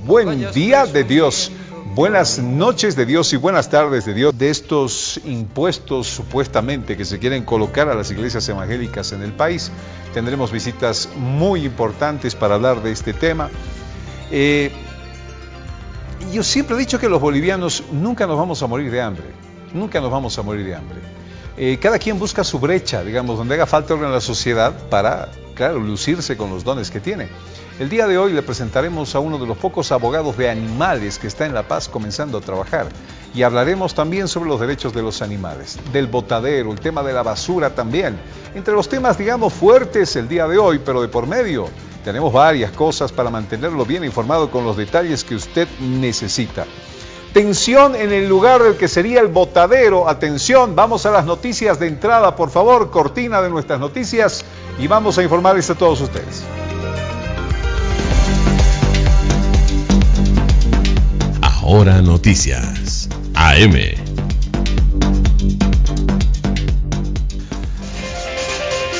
Buen día de Dios, buenas noches de Dios y buenas tardes de Dios. De estos impuestos supuestamente que se quieren colocar a las iglesias evangélicas en el país, tendremos visitas muy importantes para hablar de este tema. Yo siempre he dicho que los bolivianos nunca nos vamos a morir de hambre, nunca nos vamos a morir de hambre. Cada quien busca su brecha, digamos, donde haga falta orden en la sociedad para, claro, lucirse con los dones que tiene. El día de hoy le presentaremos a uno de los pocos abogados de animales que está en La Paz comenzando a trabajar. Y hablaremos también sobre los derechos de los animales, del botadero, el tema de la basura también. Entre los temas, digamos, fuertes el día de hoy, pero de por medio tenemos varias cosas para mantenerlo bien informado con los detalles que usted necesita. Tensión en el lugar del que sería el botadero. Atención, vamos a las noticias de entrada, por favor, cortina de nuestras noticias y vamos a informarles a todos ustedes. Ahora Noticias AM.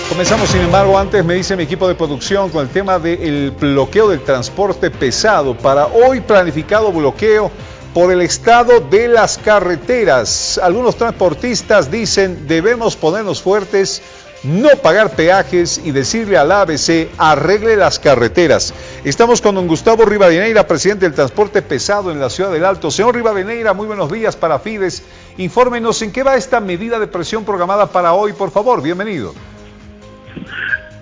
Comenzamos, sin embargo, antes me dice mi equipo de producción con el tema del bloqueo del transporte pesado. Para hoy planificado bloqueo por el estado de las carreteras. Algunos transportistas dicen debemos ponernos fuertes, no pagar peajes y decirle al ABC arregle las carreteras. Estamos con don Gustavo Rivadeneira, presidente del transporte pesado en la ciudad del Alto. Señor Rivadeneira, muy buenos días para Fides. Infórmenos en qué va esta medida de presión programada para hoy, por favor. Bienvenido.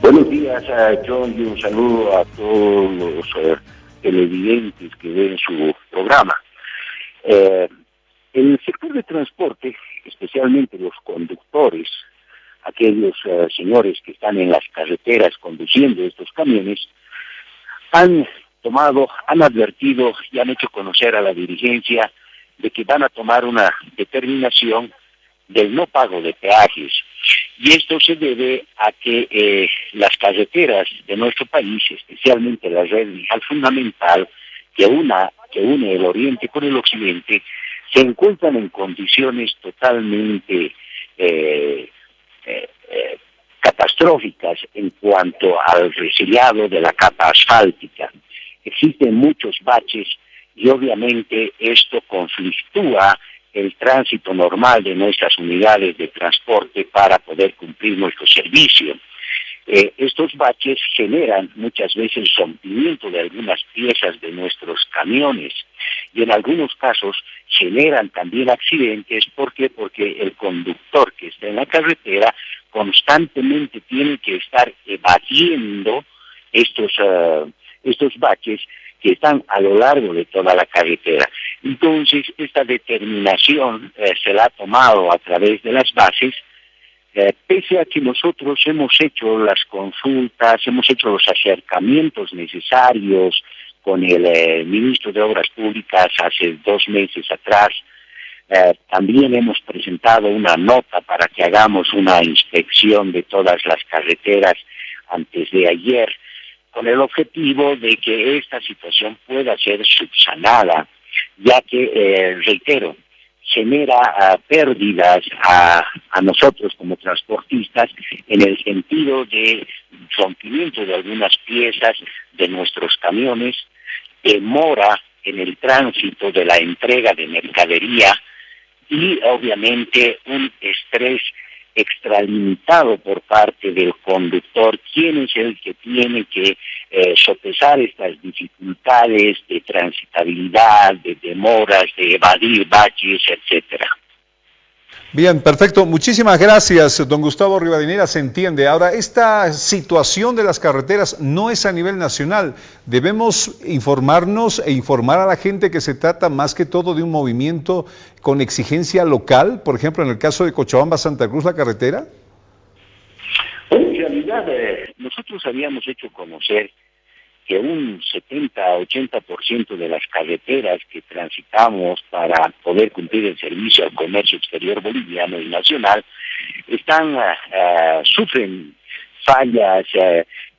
Buenos días, John, y un saludo a todos los televidentes que ven su programa. En el sector de transporte, especialmente los conductores, aquellos señores que están en las carreteras conduciendo estos camiones, han advertido y han hecho conocer a la dirigencia de que van a tomar una determinación del no pago de peajes. Y esto se debe a que las carreteras de nuestro país, especialmente la red vial fundamental que une el oriente con el occidente, se encuentran en condiciones totalmente catastróficas en cuanto al resillado de la capa asfáltica. Existen muchos baches y obviamente esto conflictúa el tránsito normal de nuestras unidades de transporte para poder cumplir nuestro servicio. Estos baches generan muchas veces rompimiento de algunas piezas de nuestros camiones y en algunos casos generan también accidentes. ¿Por qué? Porque el conductor que está en la carretera constantemente tiene que estar evadiendo estos baches que están a lo largo de toda la carretera. Entonces, esta determinación se la ha tomado a través de las bases, pese a que nosotros hemos hecho las consultas, hemos hecho los acercamientos necesarios con el ministro de Obras Públicas hace 2 meses atrás. También hemos presentado una nota para que hagamos una inspección de todas las carreteras antes de ayer, con el objetivo de que esta situación pueda ser subsanada, ya que, reitero, genera pérdidas a nosotros como transportistas en el sentido de rompimiento de algunas piezas de nuestros camiones, demora en el tránsito de la entrega de mercadería y obviamente un estrés extralimitado por parte del conductor, quien es el que tiene que sopesar estas dificultades de transitabilidad, de demoras, de evadir baches, etcétera. Bien, perfecto. Muchísimas gracias, don Gustavo Rivadeneira. Se entiende. Ahora, esta situación de las carreteras no es a nivel nacional. Debemos informarnos e informar a la gente que se trata más que todo de un movimiento con exigencia local. Por ejemplo, en el caso de Cochabamba-Santa Cruz, la carretera. En realidad, nosotros habíamos hecho conocer que un 70-80% de las carreteras que transitamos para poder cumplir el servicio al comercio exterior boliviano y nacional sufren fallas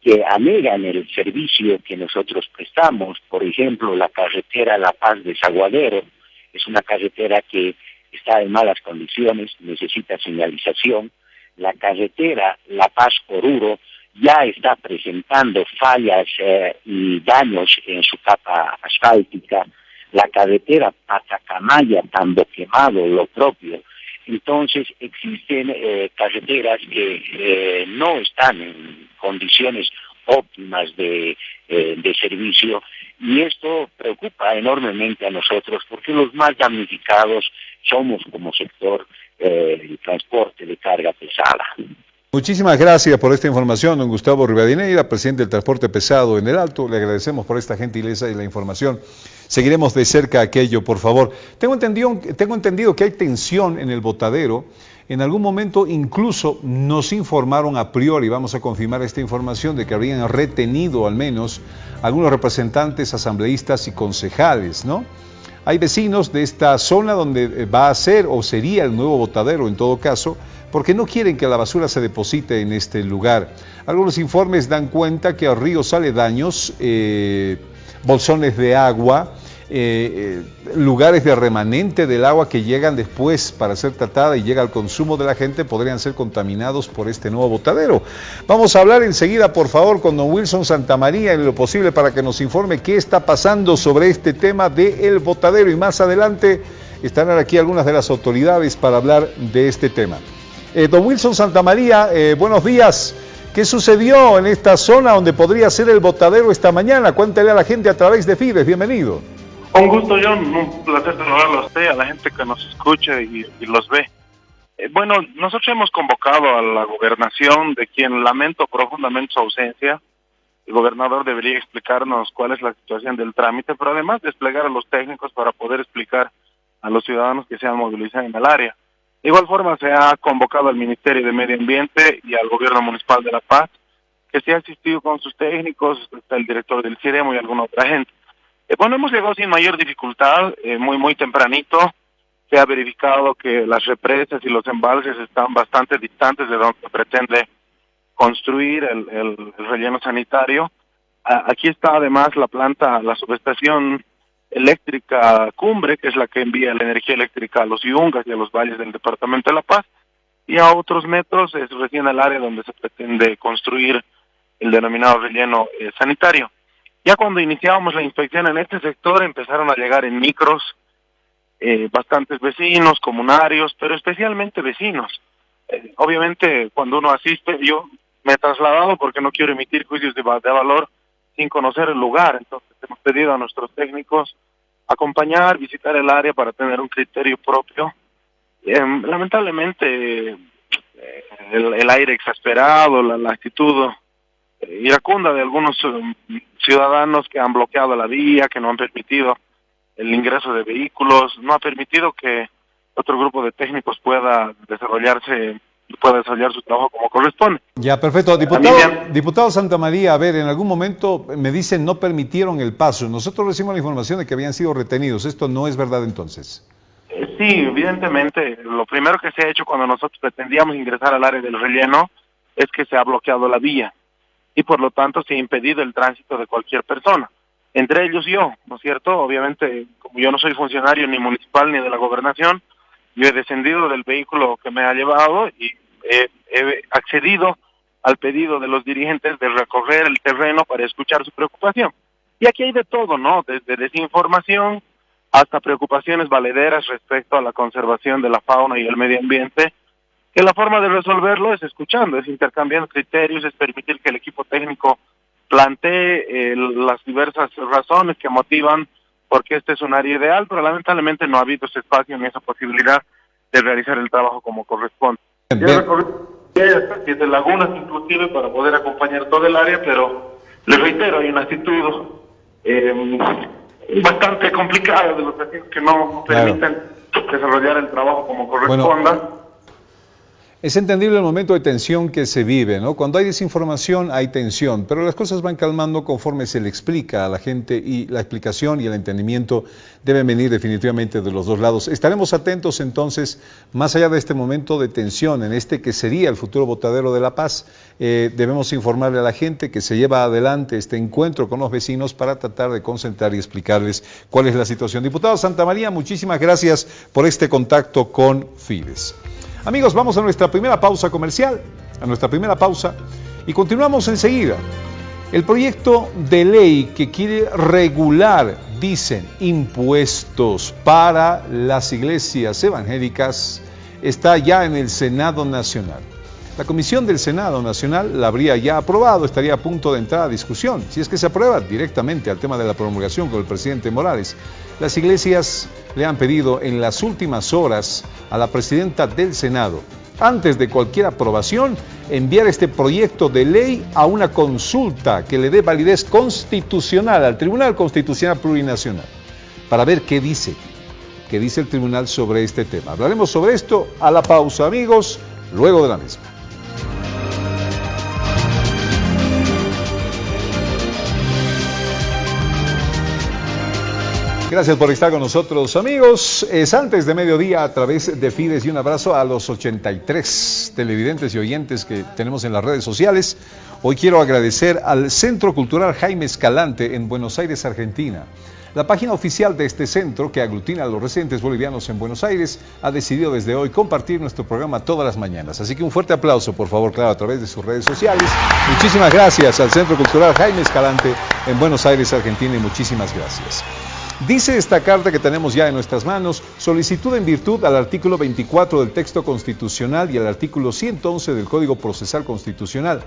que anegan el servicio que nosotros prestamos. Por ejemplo, la carretera La Paz-Desaguadero es una carretera que está en malas condiciones, necesita señalización. La carretera La Paz-Oruro ya está presentando fallas y daños en su capa asfáltica. La carretera Pachacamaya, Tambo Quemado, lo propio. Entonces existen carreteras que no están en condiciones óptimas de servicio, y esto preocupa enormemente a nosotros porque los más damnificados somos como sector el transporte de carga pesada. Muchísimas gracias por esta información, don Gustavo Rivadeneira, presidente del Transporte Pesado en el Alto. Le agradecemos por esta gentileza y la información. Seguiremos de cerca aquello, por favor. Tengo entendido que hay tensión en el botadero. En algún momento incluso nos informaron a priori, vamos a confirmar esta información, de que habrían retenido al menos algunos representantes, asambleístas y concejales, ¿no? Hay vecinos de esta zona donde va a ser o sería el nuevo botadero en todo caso, porque no quieren que la basura se deposite en este lugar. Algunos informes dan cuenta que a ríos aledaños, bolsones de agua, lugares de remanente del agua que llegan después para ser tratada y llega al consumo de la gente, podrían ser contaminados por este nuevo botadero. Vamos a hablar enseguida, por favor, con don Wilson Santamaría en lo posible para que nos informe qué está pasando sobre este tema del botadero, y más adelante estarán aquí algunas de las autoridades para hablar de este tema. Don Wilson Santamaría, buenos días. ¿Qué sucedió en esta zona donde podría ser el botadero esta mañana? Cuéntale a la gente a través de Fides. Bienvenido. Un gusto, John. Un placer saludarlo a usted, a la gente que nos escucha y los ve. Bueno, nosotros hemos convocado a la gobernación, de quien lamento profundamente su ausencia. El gobernador debería explicarnos cuál es la situación del trámite, pero además desplegar a los técnicos para poder explicar a los ciudadanos que se han movilizado en el área. De igual forma se ha convocado al Ministerio de Medio Ambiente y al Gobierno Municipal de La Paz, que se ha asistido con sus técnicos, está el director del CIREMO y alguna otra gente. Bueno, hemos llegado sin mayor dificultad, muy tempranito. Se ha verificado que las represas y los embalses están bastante distantes de donde se pretende construir el relleno sanitario. Aquí está además la planta, la subestación eléctrica Cumbre, que es la que envía la energía eléctrica a los Yungas y a los valles del departamento de La Paz, y a otros metros es recién el área donde se pretende construir el denominado relleno sanitario. Ya cuando iniciábamos la inspección en este sector empezaron a llegar en micros bastantes vecinos, comunarios, pero especialmente vecinos. Obviamente cuando uno asiste, yo me he trasladado porque no quiero emitir juicios de valor sin conocer el lugar, entonces hemos pedido a nuestros técnicos acompañar, visitar el área para tener un criterio propio. Lamentablemente el aire exasperado, la actitud iracunda de algunos ciudadanos que han bloqueado la vía, que no han permitido el ingreso de vehículos, no ha permitido que otro grupo de técnicos pueda desarrollar su trabajo como corresponde. Ya, perfecto. Diputado Santamaría, a ver, en algún momento me dicen no permitieron el paso. Nosotros recibimos la información de que habían sido retenidos. ¿Esto no es verdad entonces? Sí, evidentemente. Lo primero que se ha hecho cuando nosotros pretendíamos ingresar al área del relleno es que se ha bloqueado la vía y por lo tanto se ha impedido el tránsito de cualquier persona. Entre ellos yo, ¿no es cierto? Obviamente, como yo no soy funcionario ni municipal ni de la gobernación, yo he descendido del vehículo que me ha llevado y he accedido al pedido de los dirigentes de recorrer el terreno para escuchar su preocupación. Y aquí hay de todo, ¿no? Desde desinformación hasta preocupaciones valederas respecto a la conservación de la fauna y el medio ambiente, que la forma de resolverlo es escuchando, es intercambiando criterios, es permitir que el equipo técnico plantee las diversas razones que motivan porque este es un área ideal, pero lamentablemente no ha habido ese espacio ni esa posibilidad de realizar el trabajo como corresponde. Yo recorrí 7 lagunas inclusive para poder acompañar todo el área, pero les reitero, hay una actitud bastante complicada de los vecinos que no permiten desarrollar el trabajo como corresponda. Bueno, es entendible el momento de tensión que se vive, ¿no? Cuando hay desinformación hay tensión, pero las cosas van calmando conforme se le explica a la gente, y la explicación y el entendimiento deben venir definitivamente de los dos lados. Estaremos atentos entonces, más allá de este momento de tensión, en este que sería el futuro botadero de La Paz, debemos informarle a la gente que se lleva adelante este encuentro con los vecinos para tratar de concentrar y explicarles cuál es la situación. Diputado Santamaría, muchísimas gracias por este contacto con Fides. Amigos, vamos a nuestra primera pausa comercial, Y continuamos enseguida. El proyecto de ley que quiere regular, dicen, impuestos para las iglesias evangélicas está ya en el Senado Nacional. La comisión del Senado Nacional la habría ya aprobado, estaría a punto de entrar a discusión. Si es que se aprueba directamente al tema de la promulgación con el presidente Morales. Las iglesias le han pedido en las últimas horas a la presidenta del Senado, antes de cualquier aprobación, enviar este proyecto de ley a una consulta que le dé validez constitucional al Tribunal Constitucional Plurinacional, para ver qué dice el tribunal sobre este tema. Hablaremos sobre esto a la pausa, amigos, luego de la misma. Gracias por estar con nosotros, amigos. Es antes de mediodía a través de Fides, y un abrazo a los 83 televidentes y oyentes que tenemos en las redes sociales. Hoy quiero agradecer al Centro Cultural Jaime Escalante en Buenos Aires, Argentina. La página oficial de este centro, que aglutina a los residentes bolivianos en Buenos Aires, ha decidido desde hoy compartir nuestro programa todas las mañanas. Así que un fuerte aplauso, por favor, claro, a través de sus redes sociales. Muchísimas gracias al Centro Cultural Jaime Escalante en Buenos Aires, Argentina, y muchísimas gracias. Dice esta carta que tenemos ya en nuestras manos: solicitud en virtud al artículo 24 del texto constitucional y al artículo 111 del Código Procesal Constitucional.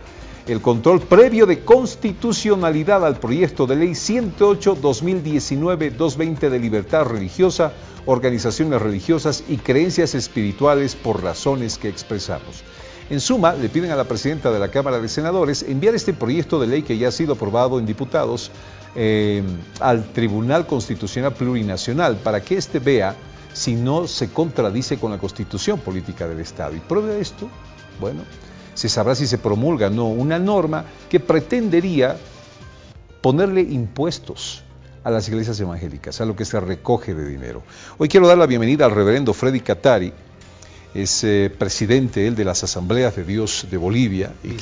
El control previo de constitucionalidad al proyecto de ley 108-2019-220 de libertad religiosa, organizaciones religiosas y creencias espirituales por razones que expresamos. En suma, le piden a la presidenta de la Cámara de Senadores enviar este proyecto de ley, que ya ha sido aprobado en diputados, al Tribunal Constitucional Plurinacional, para que éste vea si no se contradice con la Constitución Política del Estado. Y prueba de esto, bueno, se sabrá si se promulga o no una norma que pretendería ponerle impuestos a las iglesias evangélicas, a lo que se recoge de dinero. Hoy quiero dar la bienvenida al reverendo Freddy Catari. Es presidente él de las Asambleas de Dios de Bolivia, y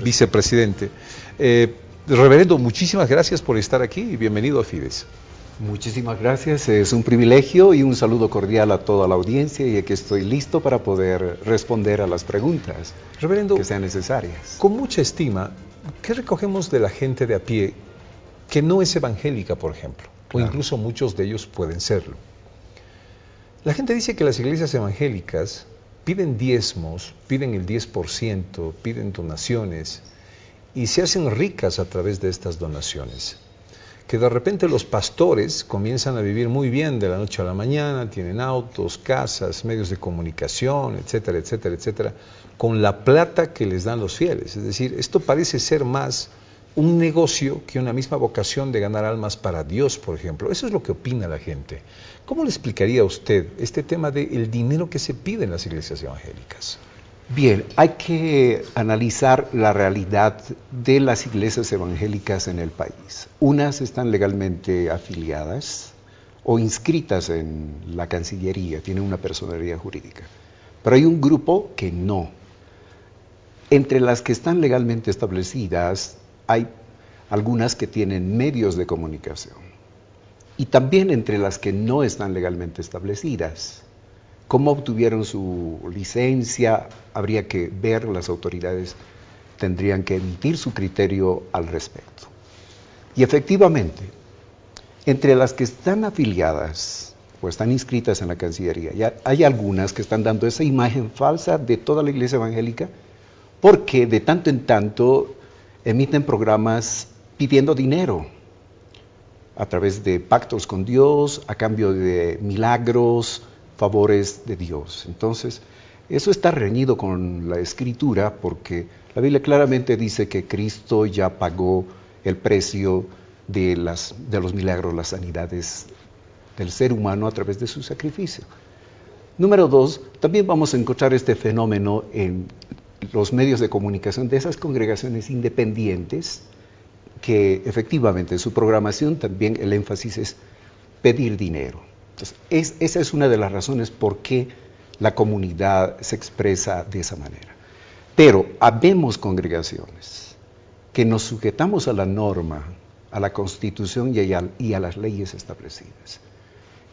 vicepresidente. Reverendo, muchísimas gracias por estar aquí y bienvenido a Fides. Muchísimas gracias, es un privilegio y un saludo cordial a toda la audiencia, y aquí estoy listo para poder responder a las preguntas, Reverendo, que sean necesarias. Con mucha estima, ¿qué recogemos de la gente de a pie que no es evangélica, por ejemplo? Claro. O incluso muchos de ellos pueden serlo. La gente dice que las iglesias evangélicas piden diezmos, piden el 10%, piden donaciones y se hacen ricas a través de estas donaciones. Que de repente los pastores comienzan a vivir muy bien de la noche a la mañana, tienen autos, casas, medios de comunicación, etcétera, etcétera, etcétera, con la plata que les dan los fieles. Es decir, esto parece ser más un negocio que una misma vocación de ganar almas para Dios, por ejemplo. Eso es lo que opina la gente. ¿Cómo le explicaría a usted este tema del dinero que se pide en las iglesias evangélicas? Bien, hay que analizar la realidad de las iglesias evangélicas en el país. Unas están legalmente afiliadas o inscritas en la Cancillería, tienen una personalidad jurídica, pero hay un grupo que no. Entre las que están legalmente establecidas, hay algunas que tienen medios de comunicación, y también entre las que no están legalmente establecidas. ¿Cómo obtuvieron su licencia? Habría que ver, las autoridades tendrían que emitir su criterio al respecto. Y efectivamente, entre las que están afiliadas o están inscritas en la Cancillería, ya hay algunas que están dando esa imagen falsa de toda la iglesia evangélica, porque de tanto en tanto emiten programas pidiendo dinero a través de pactos con Dios, a cambio de milagros, favores de Dios. Entonces, eso está reñido con la Escritura, porque la Biblia claramente dice que Cristo ya pagó el precio de los milagros, las sanidades del ser humano a través de su sacrificio. Número 2, también vamos a encontrar este fenómeno en los medios de comunicación de esas congregaciones independientes, que efectivamente en su programación también el énfasis es pedir dinero. Entonces, esa es una de las razones por qué la comunidad se expresa de esa manera. Pero habemos congregaciones que nos sujetamos a la norma, a la Constitución y a las leyes establecidas,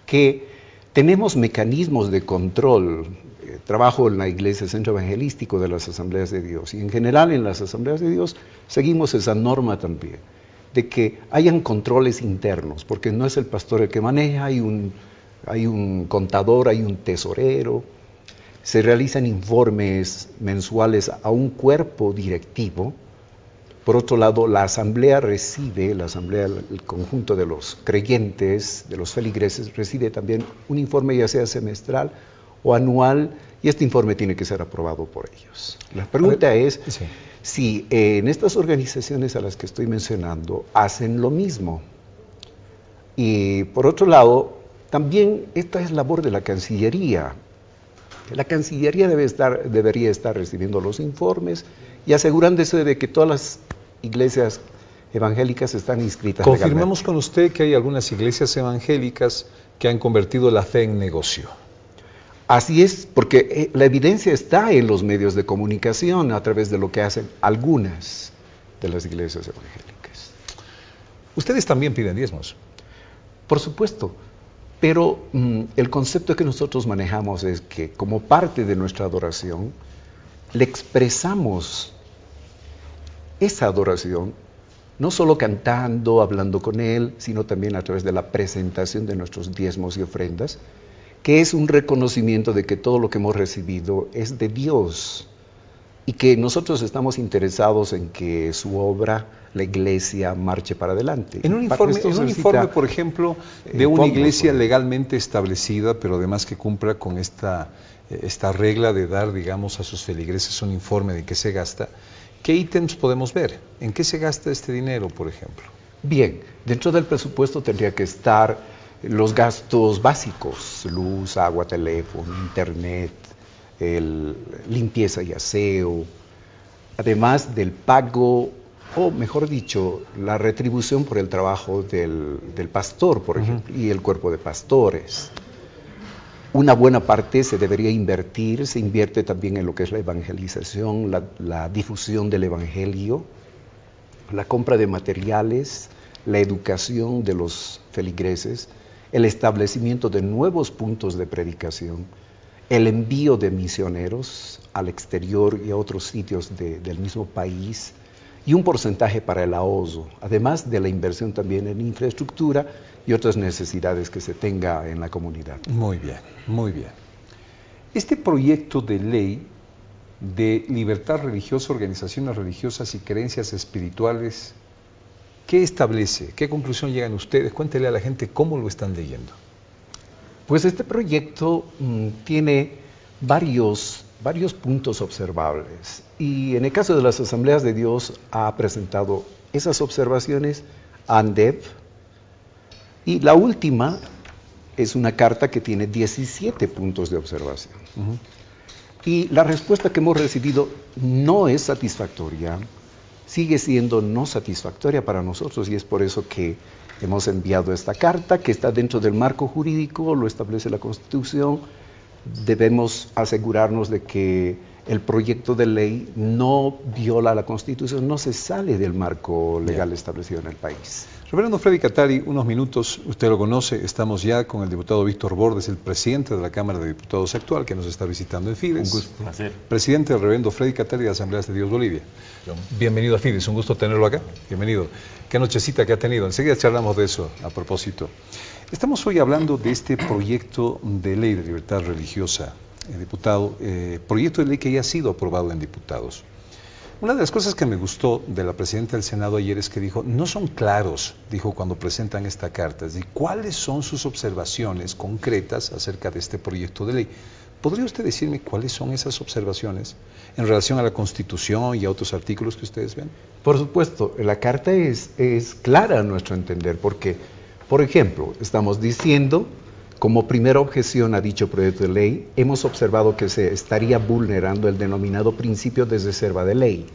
que tenemos mecanismos de control trabajo en la Iglesia Centro Evangelístico de las Asambleas de Dios, y en general en las Asambleas de Dios seguimos esa norma también, de que hayan controles internos, porque no es el pastor el que maneja, hay un contador, hay un tesorero, se realizan informes mensuales a un cuerpo directivo. Por otro lado, la asamblea, el conjunto de los creyentes, de los feligreses, recibe también un informe, ya sea semestral o anual, y este informe tiene que ser aprobado por ellos. La pregunta es si en estas organizaciones a las que estoy mencionando hacen lo mismo. Y por otro lado, también esta es labor de la Cancillería. La Cancillería debería estar recibiendo los informes y asegurándose de que todas las iglesias evangélicas están inscritas legalmente. Confirmamos con usted que hay algunas iglesias evangélicas que han convertido la fe en negocio. Así es, porque la evidencia está en los medios de comunicación a través de lo que hacen algunas de las iglesias evangélicas. Ustedes también piden diezmos. Por supuesto, pero el concepto que nosotros manejamos es que como parte de nuestra adoración, le expresamos esa adoración, no solo cantando, hablando con Él, sino también a través de la presentación de nuestros diezmos y ofrendas, que es un reconocimiento de que todo lo que hemos recibido es de Dios y que nosotros estamos interesados en que su obra, la iglesia, marche para adelante. En un informe, por ejemplo, de una iglesia legalmente establecida, pero además que cumpla con esta regla de dar, digamos, a sus feligreses un informe de qué se gasta, ¿qué ítems podemos ver? ¿En qué se gasta este dinero, por ejemplo? Bien, dentro del presupuesto tendría que estar los gastos básicos: luz, agua, teléfono, internet, limpieza y aseo, además del pago, o mejor dicho, la retribución por el trabajo del pastor, por ejemplo, y el cuerpo de pastores. Una buena parte se debería invertir, se invierte también en lo que es la evangelización, la difusión del evangelio, la compra de materiales, la educación de los feligreses, el establecimiento de nuevos puntos de predicación, el envío de misioneros al exterior y a otros sitios del mismo país, y un porcentaje para el ahorro, además de la inversión también en infraestructura y otras necesidades que se tenga en la comunidad. Muy bien, muy bien. Este proyecto de ley de libertad religiosa, organizaciones religiosas y creencias espirituales, ¿qué establece? ¿Qué conclusión llegan ustedes? Cuéntele a la gente cómo lo están leyendo. Pues este proyecto tiene varios puntos observables, y en el caso de las Asambleas de Dios ha presentado esas observaciones a ANDEP, y la última es una carta que tiene 17 puntos de observación. Y la respuesta que hemos recibido no es satisfactoria, sigue siendo no satisfactoria para nosotros, y es por eso que hemos enviado esta carta, que está dentro del marco jurídico, lo establece la Constitución. Debemos asegurarnos de que el proyecto de ley no viola la Constitución, no se sale del marco legal establecido en el país. Reverendo Freddy Cattari, unos minutos, usted lo conoce, estamos ya con el diputado Víctor Bordes, el presidente de la Cámara de Diputados actual, que nos está visitando en Fides. Un gusto. Placer. Presidente del reverendo Freddy Cattari de Asambleas de Dios Bolivia. Bienvenido a Fides, un gusto tenerlo acá. Bienvenido. Qué nochecita que ha tenido. Enseguida charlamos de eso a propósito. Estamos hoy hablando de este proyecto de ley de libertad religiosa, diputado, proyecto de ley que ya ha sido aprobado en diputados. Una de las cosas que me gustó de la presidenta del Senado ayer es que dijo, no son claros, dijo cuando presentan esta carta, es decir, cuáles son sus observaciones concretas acerca de este proyecto de ley. ¿Podría usted decirme cuáles son esas observaciones en relación a la Constitución y a otros artículos que ustedes ven? Por supuesto, la carta es clara a nuestro entender, porque, por ejemplo, estamos diciendo, como primera objeción a dicho proyecto de ley, hemos observado que se estaría vulnerando el denominado principio de reserva de ley,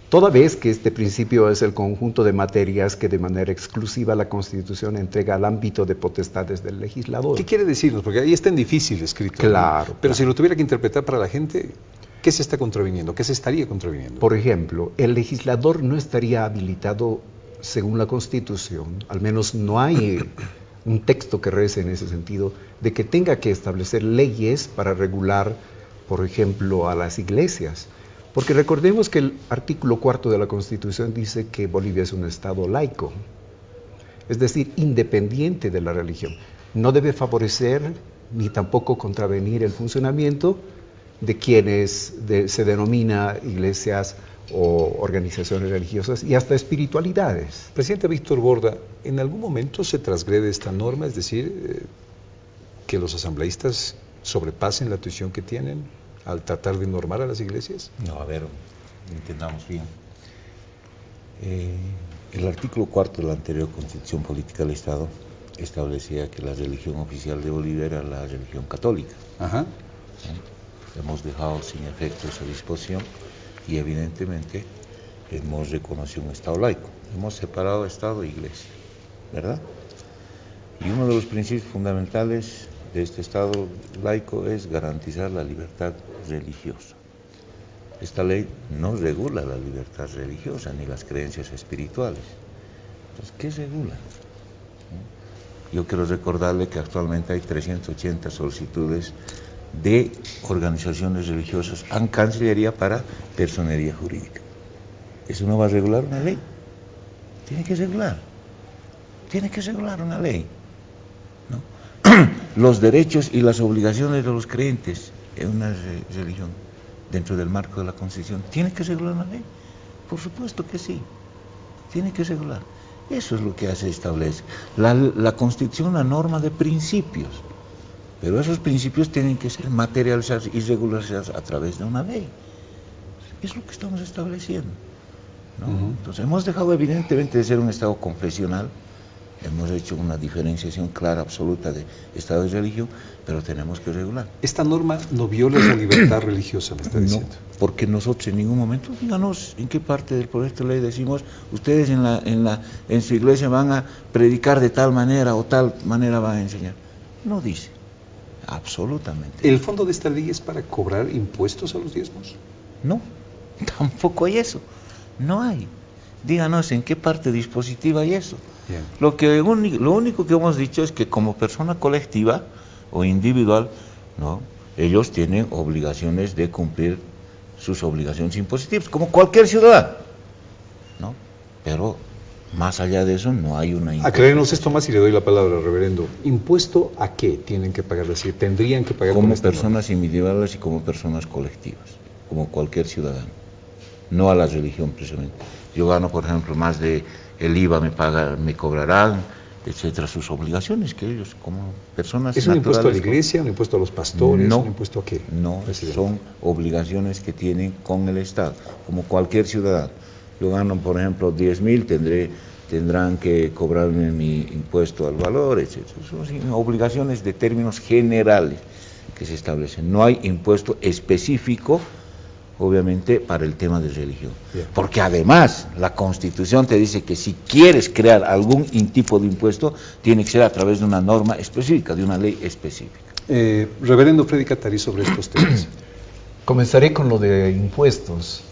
toda vez que este principio es el conjunto de materias que de manera exclusiva la Constitución entrega al ámbito de potestades del legislador. ¿Qué quiere decirnos? Porque ahí está en difícil escrito. Claro. ¿No? Pero si lo tuviera que interpretar para la gente, ¿qué se está contraviniendo? ¿Qué se estaría contraviniendo? Por ejemplo, el legislador no estaría habilitado, según la Constitución, al menos no hay un texto que rece en ese sentido, de que tenga que establecer leyes para regular, por ejemplo, a las iglesias. Porque recordemos que el artículo 4 de la Constitución dice que Bolivia es un Estado laico, es decir, independiente de la religión. No debe favorecer ni tampoco contravenir el funcionamiento de quienes se denomina iglesias o organizaciones religiosas y hasta espiritualidades. Presidente Víctor Borda, ¿en algún momento se transgrede esta norma? Es decir, que los asambleístas sobrepasen la atribución que tienen al tratar de normar a las iglesias. No, a ver, entendamos bien. El artículo 4 de la anterior Constitución Política del Estado establecía que la religión oficial de Bolivia era la religión católica. Ajá. Hemos dejado sin efecto esa disposición y evidentemente hemos reconocido un Estado laico. Hemos separado Estado e Iglesia, ¿verdad? Y uno de los principios fundamentales de este Estado laico es garantizar la libertad religiosa. Esta ley no regula la libertad religiosa ni las creencias espirituales. Entonces, ¿qué regula? Yo quiero recordarle que actualmente hay 380 solicitudes de organizaciones religiosas en Cancillería para personería jurídica. Eso no va a regular una ley. Tiene que regular una ley, ¿no? Los derechos y las obligaciones de los creyentes en una religión dentro del marco de la Constitución, ¿tiene que regular una ley? Por supuesto que sí, tiene que regular. Eso es lo que se establece. La Constitución, una norma de principios, pero esos principios tienen que ser materializados y regularizados a través de una ley. Es lo que estamos estableciendo, ¿no? Entonces, hemos dejado evidentemente de ser un Estado confesional, hemos hecho una diferenciación clara, absoluta de Estado y religión, pero tenemos que regular. ¿Esta norma no viola la libertad religiosa, me está diciendo? No, porque nosotros en ningún momento, díganos en qué parte del proyecto de ley decimos, ustedes en su iglesia van a predicar de tal manera o tal manera van a enseñar. No dice, absolutamente. ¿El fondo de esta ley es para cobrar impuestos a los diezmos? No, tampoco hay eso, no hay. Díganos en qué parte dispositiva hay eso. Bien. Lo único que hemos dicho es que como persona colectiva o individual, ¿no?, ellos tienen obligaciones de cumplir sus obligaciones impositivas, como cualquier ciudadano, ¿no? Pero más allá de eso no hay una imposición. Aclárenos esto más y le doy la palabra al reverendo. ¿Impuesto a qué tienen que pagar? Es decir, ¿tendrían que pagar como personas individuales y como personas colectivas, como cualquier ciudadano, no a la religión precisamente? Yo gano, por ejemplo, más de el IVA me cobrarán, etcétera, sus obligaciones que ellos como personas ¿Es un impuesto a la iglesia, un impuesto a los pastores, no, un impuesto a qué? No, son obligaciones que tienen con el Estado, como cualquier ciudadano. Yo gano, por ejemplo, 10,000, tendrán que cobrarme mi impuesto al valor, etcétera. Son obligaciones de términos generales que se establecen. No hay impuesto específico, obviamente, para el tema de religión. Bien. Porque además la Constitución te dice que si quieres crear algún tipo de impuesto, tiene que ser a través de una norma específica, de una ley específica. Reverendo Freddy Catarí, sobre estos temas. Comenzaré con lo de impuestos.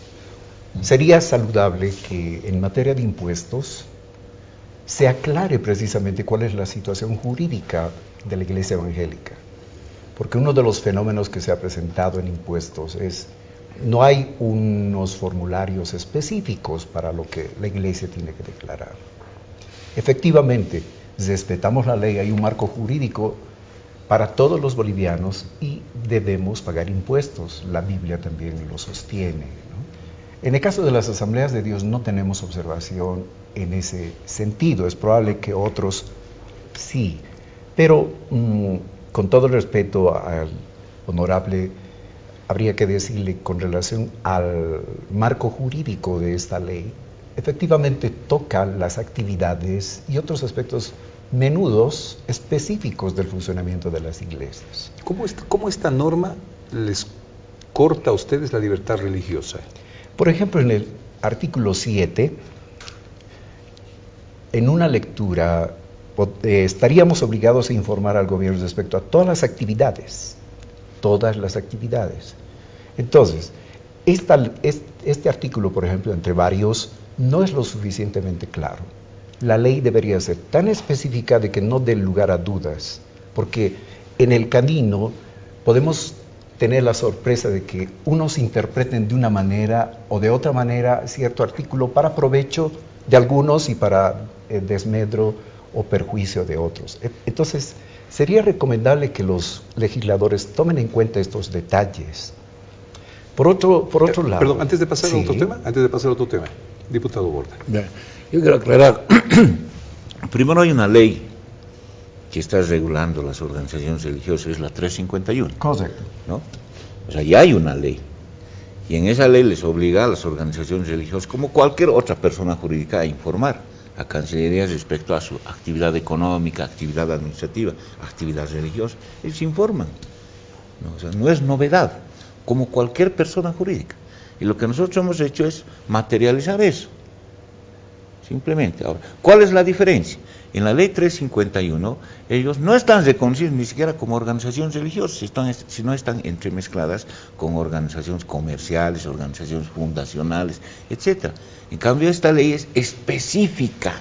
Sería saludable que en materia de impuestos se aclare precisamente cuál es la situación jurídica de la Iglesia Evangélica. Porque uno de los fenómenos que se ha presentado en impuestos es no hay unos formularios específicos para lo que la Iglesia tiene que declarar. Efectivamente, respetamos la ley, hay un marco jurídico para todos los bolivianos y debemos pagar impuestos. La Biblia también lo sostiene, ¿no? En el caso de las Asambleas de Dios no tenemos observación en ese sentido. Es probable que otros sí, pero con todo el respeto al honorable, habría que decirle con relación al marco jurídico de esta ley, efectivamente toca las actividades y otros aspectos menudos específicos del funcionamiento de las iglesias. ¿Cómo esta norma les corta a ustedes la libertad religiosa? Por ejemplo, en el artículo 7, en una lectura, estaríamos obligados a informar al gobierno respecto a todas las actividades. Entonces, este artículo, por ejemplo, entre varios, no es lo suficientemente claro. la ley debería ser tan específica de que no dé lugar a dudas, porque en el camino podemos tener la sorpresa de que unos interpreten de una manera o de otra manera cierto artículo para provecho de algunos y para desmedro o perjuicio de otros. Entonces, sería recomendable que los legisladores tomen en cuenta estos detalles. Por otro lado... Perdón, antes de pasar a otro tema, diputado Borda. Yo quiero aclarar, primero hay una ley que está regulando las organizaciones religiosas, es la 351. Correcto. ¿No? O sea, ya hay una ley. Y en esa ley les obliga a las organizaciones religiosas, como cualquier otra persona jurídica, a informar a Cancillería respecto a su actividad económica, actividad administrativa, actividad religiosa. Ellos informan. ¿No? O sea, no es novedad, como cualquier persona jurídica. Y lo que nosotros hemos hecho es materializar eso. Simplemente. Ahora, ¿cuál es la diferencia? En la ley 351, ellos no están reconocidos ni siquiera como organizaciones religiosas, sino están entremezcladas con organizaciones comerciales, organizaciones fundacionales, etc. En cambio, esta ley es específica,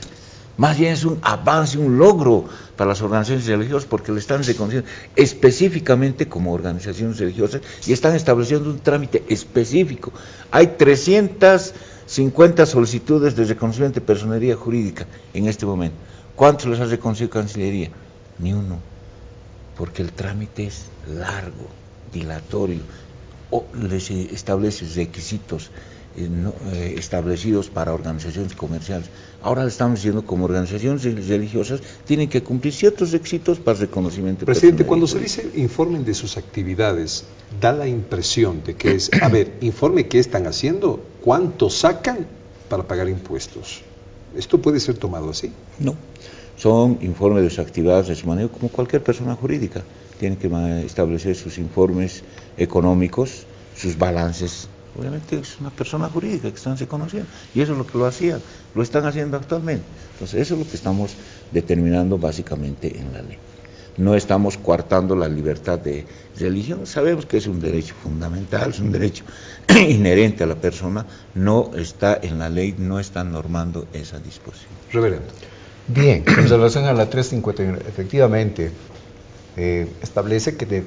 más bien es un avance, un logro para las organizaciones religiosas, porque le están reconociendo específicamente como organizaciones religiosas y están estableciendo un trámite específico. Hay 350 solicitudes de reconocimiento de personería jurídica en este momento. ¿Cuántos les ha reconocido Cancillería? Ni uno, porque el trámite es largo, dilatorio, o les establece requisitos establecidos para organizaciones comerciales. Ahora le estamos diciendo como organizaciones religiosas tienen que cumplir ciertos requisitos para reconocimiento. Presidente, cuando se dice informen de sus actividades, da la impresión de que es, a ver, informe qué están haciendo, cuánto sacan para pagar impuestos. ¿Esto puede ser tomado así? No, son informes de sus actividades de su manera como cualquier persona jurídica. Tienen que establecer sus informes económicos, sus balances. Obviamente es una persona jurídica que están reconociendo y eso es lo que lo están haciendo actualmente. Entonces eso es lo que estamos determinando básicamente en la ley. No estamos coartando la libertad de religión, sabemos que es un derecho fundamental, es un derecho inherente a la persona, no está en la ley, no están normando esa disposición. Reverendo. Bien, en relación a la 351, efectivamente, establece que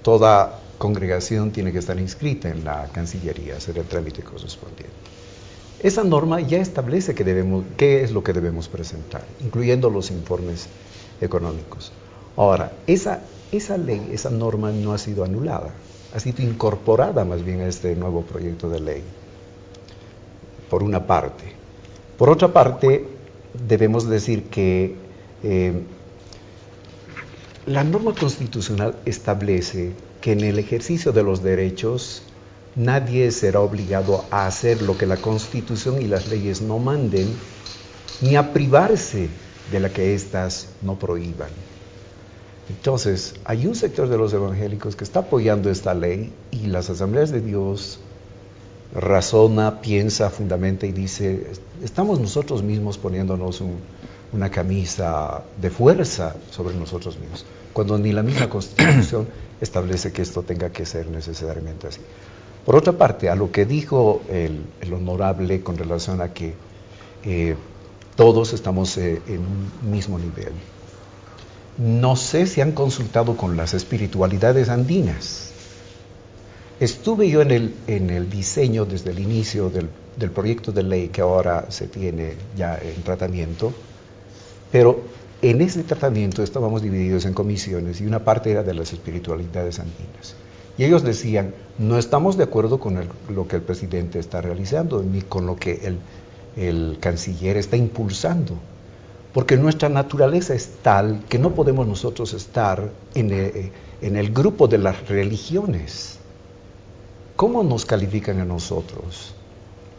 toda congregación tiene que estar inscrita en la Cancillería, hacer el trámite correspondiente. Esa norma ya establece qué es lo que debemos presentar, incluyendo los informes económicos. Ahora, esa ley, esa norma no ha sido anulada, ha sido incorporada más bien a este nuevo proyecto de ley, por una parte. Por otra parte, debemos decir que la norma constitucional establece que en el ejercicio de los derechos nadie será obligado a hacer lo que la Constitución y las leyes no manden, ni a privarse de la que éstas no prohíban. Entonces, hay un sector de los evangélicos que está apoyando esta ley y las Asambleas de Dios razona, piensa, fundamenta y dice, estamos nosotros mismos poniéndonos una camisa de fuerza sobre nosotros mismos, cuando ni la misma Constitución establece que esto tenga que ser necesariamente así. Por otra parte, a lo que dijo el honorable con relación a que todos estamos en un mismo nivel. No sé si han consultado con las espiritualidades andinas. Estuve yo en el diseño desde el inicio del proyecto de ley que ahora se tiene ya en tratamiento, pero en ese tratamiento estábamos divididos en comisiones y una parte era de las espiritualidades andinas. Y ellos decían, no estamos de acuerdo con lo que el presidente está realizando, ni con lo que el canciller está impulsando. Porque nuestra naturaleza es tal que no podemos nosotros estar en el grupo de las religiones. ¿Cómo nos califican a nosotros?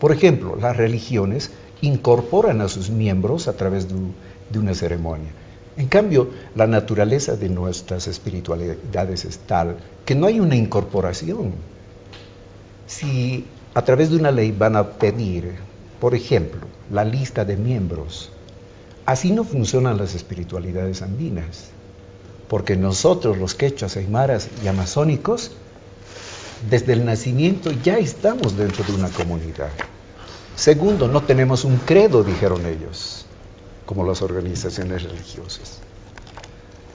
Por ejemplo, las religiones incorporan a sus miembros a través de una ceremonia. En cambio, la naturaleza de nuestras espiritualidades es tal que no hay una incorporación. Si a través de una ley van a pedir, por ejemplo, la lista de miembros, así no funcionan las espiritualidades andinas, porque nosotros, los quechuas, aymaras y amazónicos, desde el nacimiento ya estamos dentro de una comunidad. Segundo, no tenemos un credo, dijeron ellos. como las organizaciones religiosas.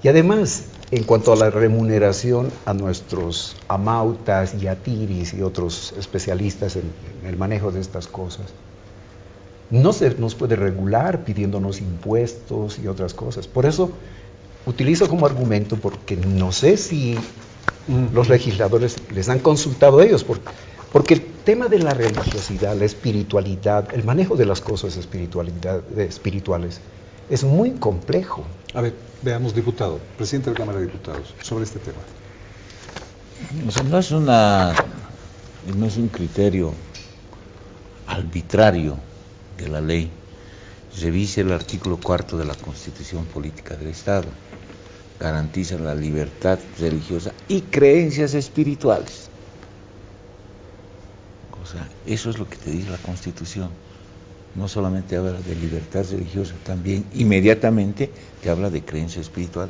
Y además, en cuanto a la remuneración a nuestros amautas y atiris y otros especialistas en el manejo de estas cosas, no se nos puede regular pidiéndonos impuestos y otras cosas. Por eso utilizo como argumento, porque no sé si los legisladores les han consultado a ellos, porque el tema de la religiosidad, la espiritualidad, el manejo de las cosas espirituales es muy complejo. A ver, veamos, diputado, presidente de la Cámara de Diputados, sobre este tema. O sea, no es un criterio arbitrario de la ley. Revise el artículo 4 de la Constitución Política del Estado. Garantiza la libertad religiosa y creencias espirituales. O sea, eso es lo que te dice la Constitución. No solamente habla de libertad religiosa, también inmediatamente te habla de creencia espiritual.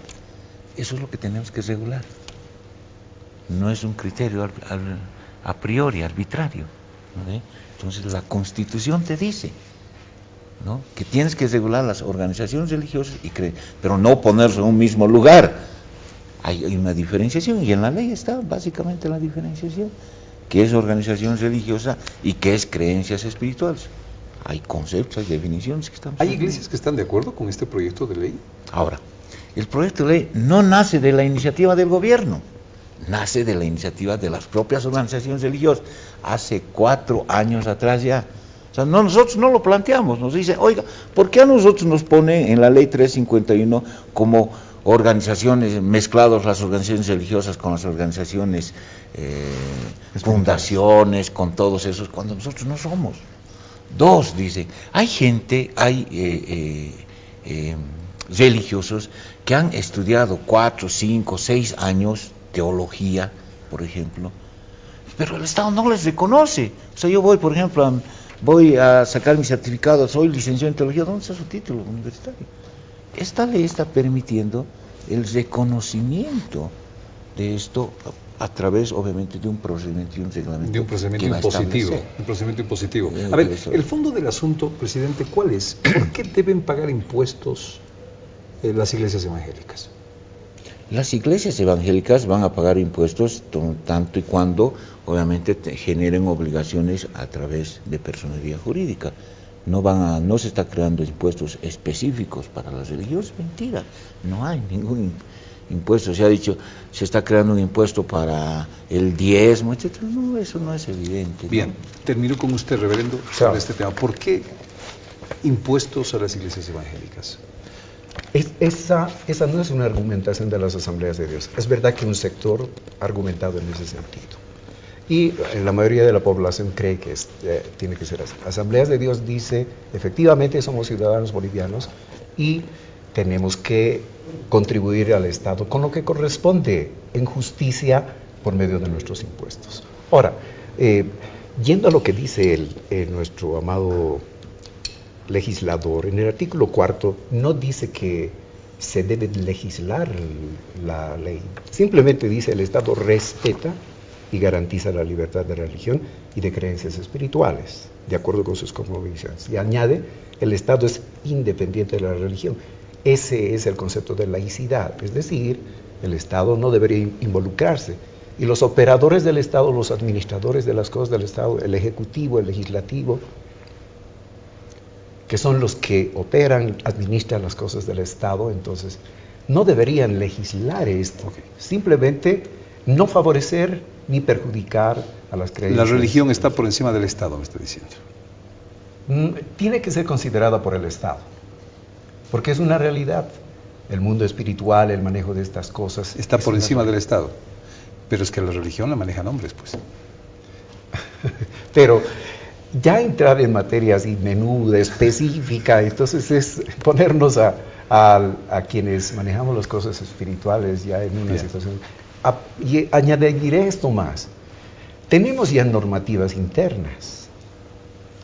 Eso es lo que tenemos que regular. No es un criterio a priori, arbitrario, ¿no? Entonces la Constitución te dice, ¿no?, que tienes que regular las organizaciones religiosas y pero no ponerse en un mismo lugar. Hay una diferenciación, y en la ley está básicamente la diferenciación, que es organización religiosa y que es creencias espirituales. Hay conceptos, hay definiciones que están... ¿Hay iglesias que están de acuerdo con este proyecto de ley? Ahora, el proyecto de ley no nace de la iniciativa del gobierno, nace de la iniciativa de las propias organizaciones religiosas, hace 4 años atrás ya. O sea, nosotros no lo planteamos, nos dice, oiga, ¿por qué a nosotros nos ponen en la ley 351 como organizaciones, mezclados las organizaciones religiosas con las organizaciones, fundaciones, con todos esos, cuando nosotros no somos? 2, dice, hay gente, religiosos que han estudiado 4, 5, 6 años teología, por ejemplo, pero el Estado no les reconoce. O sea, yo voy, por ejemplo, voy a sacar mi certificado, soy licenciado en teología, ¿dónde está su título universitario? Esta ley está permitiendo el reconocimiento de esto a través, obviamente, de un procedimiento y un reglamento. De un procedimiento impositivo. Un procedimiento impositivo. A ver, el fondo del asunto, presidente, ¿cuál es? ¿Por qué deben pagar impuestos las iglesias evangélicas? Las iglesias evangélicas van a pagar impuestos tanto y cuando, obviamente, generen obligaciones a través de personería jurídica. No se está creando impuestos específicos para las religiones, mentira, no hay ningún impuesto. Se ha dicho, se está creando un impuesto para el diezmo, etcétera. No, eso no es evidente. Bien, ¿no? Termino con usted, reverendo, sobre este tema. ¿Por qué impuestos a las iglesias evangélicas? Esa no es una argumentación de las asambleas de Dios. Es verdad que un sector ha argumentado en ese sentido. Y la mayoría de la población cree que tiene que ser así. Asambleas de Dios dice, efectivamente somos ciudadanos bolivianos y tenemos que contribuir al Estado con lo que corresponde en justicia por medio de nuestros impuestos. Ahora, yendo a lo que dice nuestro amado legislador, en el artículo 4 no dice que se debe legislar la ley, simplemente dice el Estado respeta y garantiza la libertad de religión y de creencias espirituales, de acuerdo con sus cosmovisiones. Y añade, el Estado es independiente de la religión. Ese es el concepto de laicidad, es decir, el Estado no debería involucrarse. Y los operadores del Estado, los administradores de las cosas del Estado, el Ejecutivo, el Legislativo, que son los que operan, administran las cosas del Estado, entonces no deberían legislar esto, simplemente no favorecer ni perjudicar a las creencias. La religión está por encima del Estado, me está diciendo. Tiene que ser considerada por el Estado, porque es una realidad. El mundo espiritual, el manejo de estas cosas... Está por encima del Estado, pero es que la religión la manejan hombres, pues. Pero ya entrar en materia así menuda, específica, entonces es ponernos a quienes manejamos las cosas espirituales ya en una situación... Y añadiré esto más. Tenemos ya normativas internas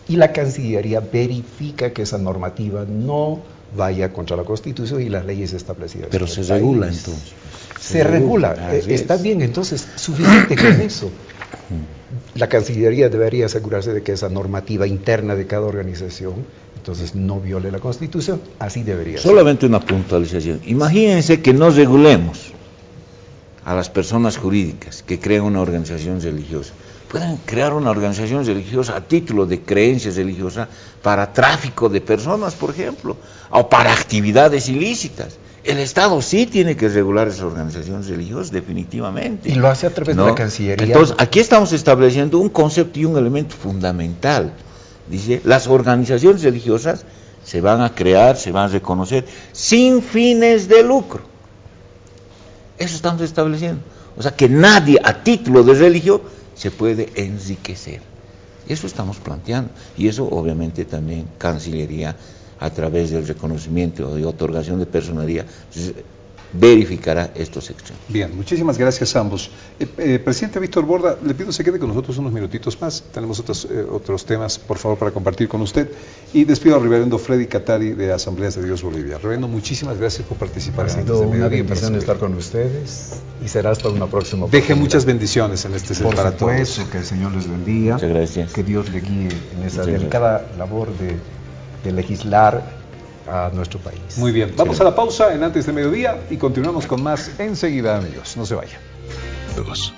y la Cancillería verifica que esa normativa no vaya contra la Constitución y las leyes establecidas. Pero se regula entonces. Se regula. Está bien, entonces, suficiente con eso. La Cancillería debería asegurarse de que esa normativa interna de cada organización entonces no viole la Constitución, así debería ser. Solamente una puntualización. Imagínense que no regulemos a las personas jurídicas que crean una organización religiosa. Pueden crear una organización religiosa a título de creencias religiosas para tráfico de personas, por ejemplo, o para actividades ilícitas. El Estado sí tiene que regular esas organizaciones religiosas, definitivamente. Y lo hace a través de la Cancillería. Entonces, aquí estamos estableciendo un concepto y un elemento fundamental. Dice, las organizaciones religiosas se van a crear, se van a reconocer sin fines de lucro. Eso estamos estableciendo. O sea, que nadie a título de religión se puede enriquecer. Eso estamos planteando. Y eso obviamente también Cancillería, a través del reconocimiento y otorgación de personería, verificará estos hechos. Bien, muchísimas gracias a ambos. Presidente Víctor Borda, le pido se quede con nosotros unos minutitos más. Tenemos otros temas, por favor, para compartir con usted. Y despido al reverendo Freddy Catari de Asambleas de Dios Bolivia. Reverendo, muchísimas gracias por participar. Ha sido una bendición estar con ustedes y será hasta una próxima oportunidad. Deje muchas bendiciones en este set para todos. Por supuesto, que el Señor les bendiga. Muchas gracias. Que Dios le guíe en esa delicada labor de legislar a nuestro país. Muy bien, vamos a la pausa en Antes de Mediodía y continuamos con más enseguida, amigos. No se vayan.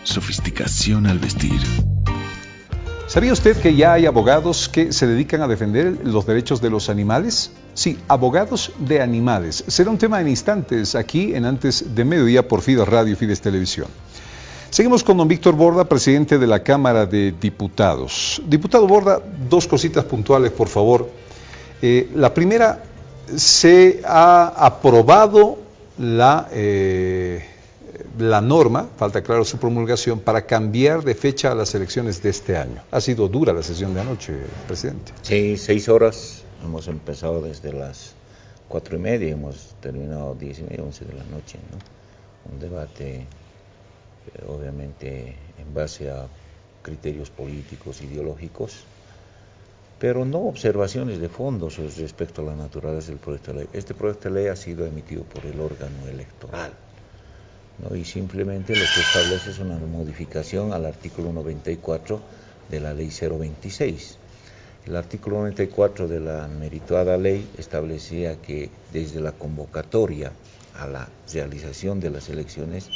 Sofisticación al vestir. ¿Sabía usted que ya hay abogados que se dedican a defender los derechos de los animales? Sí, abogados de animales. Será un tema en instantes aquí en Antes de Mediodía por Fides Radio y Fides Televisión. Seguimos con don Víctor Borda, presidente de la Cámara de Diputados. Diputado Borda, dos cositas puntuales, por favor. La primera, se ha aprobado la norma, falta claro su promulgación, para cambiar de fecha a las elecciones de este año. Ha sido dura la sesión de anoche, presidente. Sí, 6 horas, hemos empezado desde las 4:30 y hemos terminado 10:30, 11 de la noche, ¿no? Un debate, obviamente, en base a criterios políticos, ideológicos, pero no observaciones de fondo respecto a la naturaleza del proyecto de ley. Este proyecto de ley ha sido emitido por el órgano electoral, ¿no? Y simplemente lo que establece es una modificación al artículo 94 de la ley 026. El artículo 94 de la meritada ley establecía que desde la convocatoria a la realización de las elecciones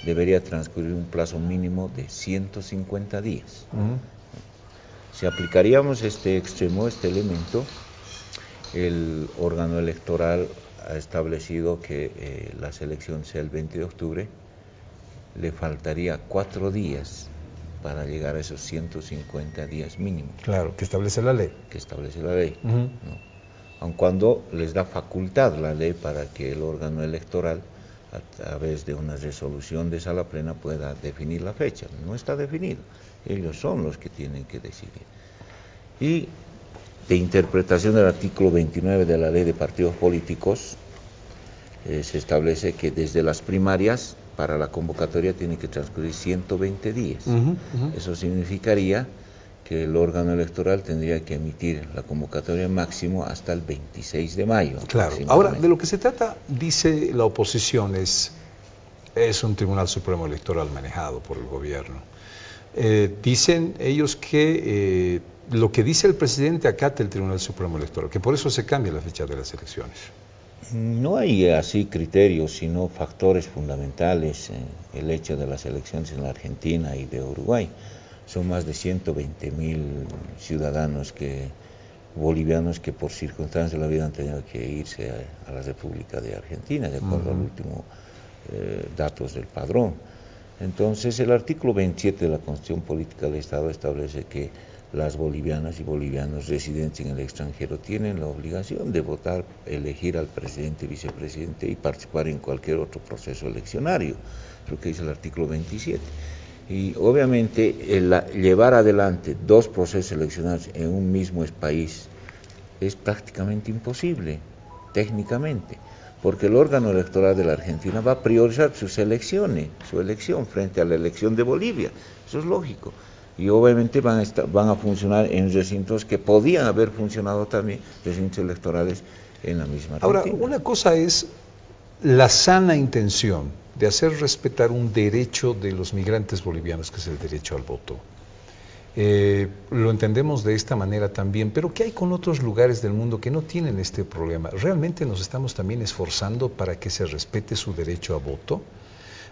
debería transcurrir un plazo mínimo de 150 días. Si aplicaríamos este extremo, este elemento, el órgano electoral ha establecido que la selección sea el 20 de octubre, le faltaría 4 días para llegar a esos 150 días mínimos. Claro, que establece la ley. Que establece la ley, ¿no? Aun cuando les da facultad la ley para que el órgano electoral, a través de una resolución de sala plena, pueda definir la fecha. No está definido. Ellos son los que tienen que decidir. Y de interpretación del artículo 29 de la Ley de Partidos Políticos, se establece que desde las primarias para la convocatoria tiene que transcurrir 120 días. Eso significaría que el órgano electoral tendría que emitir la convocatoria máximo hasta el 26 de mayo. Claro. Ahora, de lo que se trata, dice la oposición, es un Tribunal Supremo Electoral manejado por el gobierno. Dicen ellos que lo que dice el presidente acata el Tribunal Supremo Electoral, que por eso se cambia la fecha de las elecciones. No hay así criterios, sino factores fundamentales. El hecho de las elecciones en la Argentina y de Uruguay. Son más de 120.000 ciudadanos bolivianos que por circunstancias de la vida han tenido que irse a la República de Argentina, de acuerdo al último datos del padrón. Entonces, el artículo 27 de la Constitución Política del Estado establece que las bolivianas y bolivianos residentes en el extranjero tienen la obligación de votar, elegir al presidente, vicepresidente y participar en cualquier otro proceso eleccionario. Es lo que dice el artículo 27. Y obviamente llevar adelante 2 procesos eleccionarios en un mismo país es prácticamente imposible, técnicamente, porque el órgano electoral de la Argentina va a priorizar su elección frente a la elección de Bolivia. Eso es lógico. Y obviamente van a funcionar en recintos que podían haber funcionado también, recintos electorales en la misma Argentina. Ahora, una cosa es la sana intención de hacer respetar un derecho de los migrantes bolivianos, que es el derecho al voto. Lo entendemos de esta manera también, pero ¿qué hay con otros lugares del mundo que no tienen este problema? ¿Realmente nos estamos también esforzando para que se respete su derecho a voto?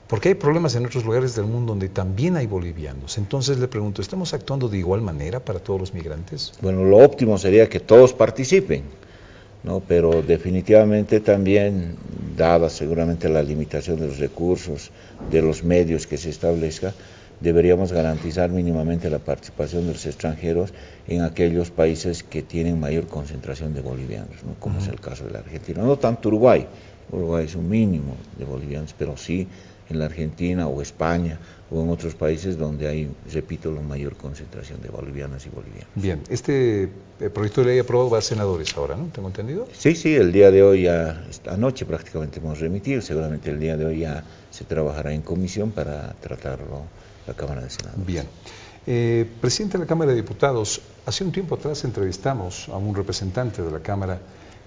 Porque hay problemas en otros lugares del mundo donde también hay bolivianos. Entonces le pregunto, ¿estamos actuando de igual manera para todos los migrantes? Bueno, lo óptimo sería que todos participen, ¿no? Pero definitivamente también, dada seguramente la limitación de los recursos, de los medios que se establezca, deberíamos garantizar mínimamente la participación de los extranjeros en aquellos países que tienen mayor concentración de bolivianos, ¿no? Como es el caso de la Argentina. No tanto Uruguay, Uruguay es un mínimo de bolivianos, pero sí en la Argentina o España o en otros países donde hay, repito, la mayor concentración de bolivianas y bolivianos. Bien, este proyecto de ley aprobado va a senadores ahora, ¿no? ¿Tengo entendido? Sí, el día de hoy, anoche prácticamente hemos remitido, seguramente el día de hoy ya se trabajará en comisión para tratarlo la Cámara de Senadores. Bien. Presidente de la Cámara de Diputados, hace un tiempo atrás entrevistamos a un representante de la Cámara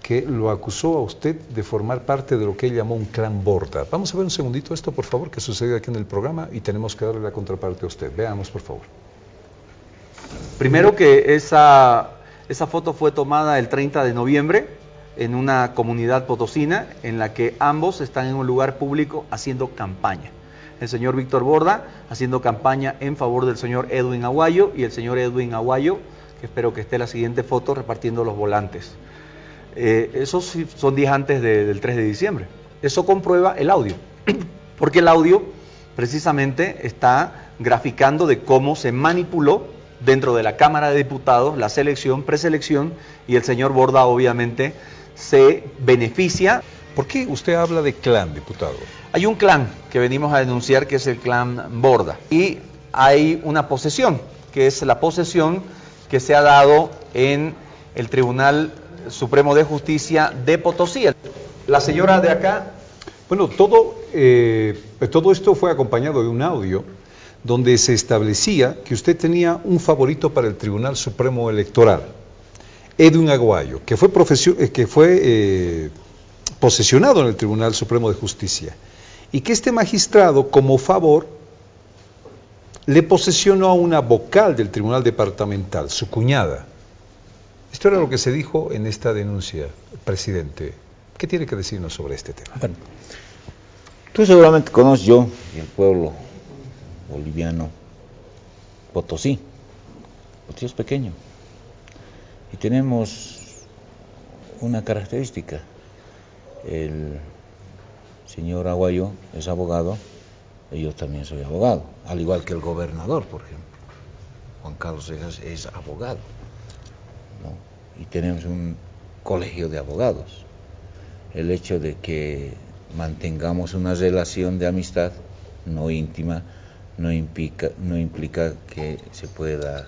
que lo acusó a usted de formar parte de lo que él llamó un clan Borda. Vamos a ver un segundito esto, por favor, que sucede aquí en el programa y tenemos que darle la contraparte a usted. Veamos, por favor. Primero que esa foto fue tomada el 30 de noviembre en una comunidad potosina en la que ambos están en un lugar público haciendo campaña. El señor Víctor Borda haciendo campaña en favor del señor Edwin Aguayo y el señor Edwin Aguayo, que espero que esté la siguiente foto, repartiendo los volantes. Esos son días antes del 3 de diciembre. Eso comprueba el audio, porque el audio precisamente está graficando de cómo se manipuló dentro de la Cámara de Diputados la selección, preselección, y el señor Borda obviamente se beneficia. ¿Por qué usted habla de clan, diputado? Hay un clan que venimos a denunciar que es el clan Borda, y hay una posesión, que es la posesión que se ha dado en el Tribunal Supremo de Justicia de Potosí. La señora de acá... Bueno, todo esto fue acompañado de un audio donde se establecía que usted tenía un favorito para el Tribunal Supremo Electoral, Edwin Aguayo, que fue posesionado en el Tribunal Supremo de Justicia, y que este magistrado, como favor, le posesionó a una vocal del Tribunal Departamental, su cuñada. Esto era lo que se dijo en esta denuncia, presidente. ¿Qué tiene que decirnos sobre este tema? Bueno, tú seguramente conoces yo y el pueblo boliviano Potosí. Potosí es pequeño y tenemos una característica. El señor Aguayo es abogado y yo también soy abogado, al igual que el gobernador, por ejemplo. Juan Carlos Cejas es abogado, ¿no? Y tenemos un colegio de abogados. El hecho de que mantengamos una relación de amistad no íntima no implica que se pueda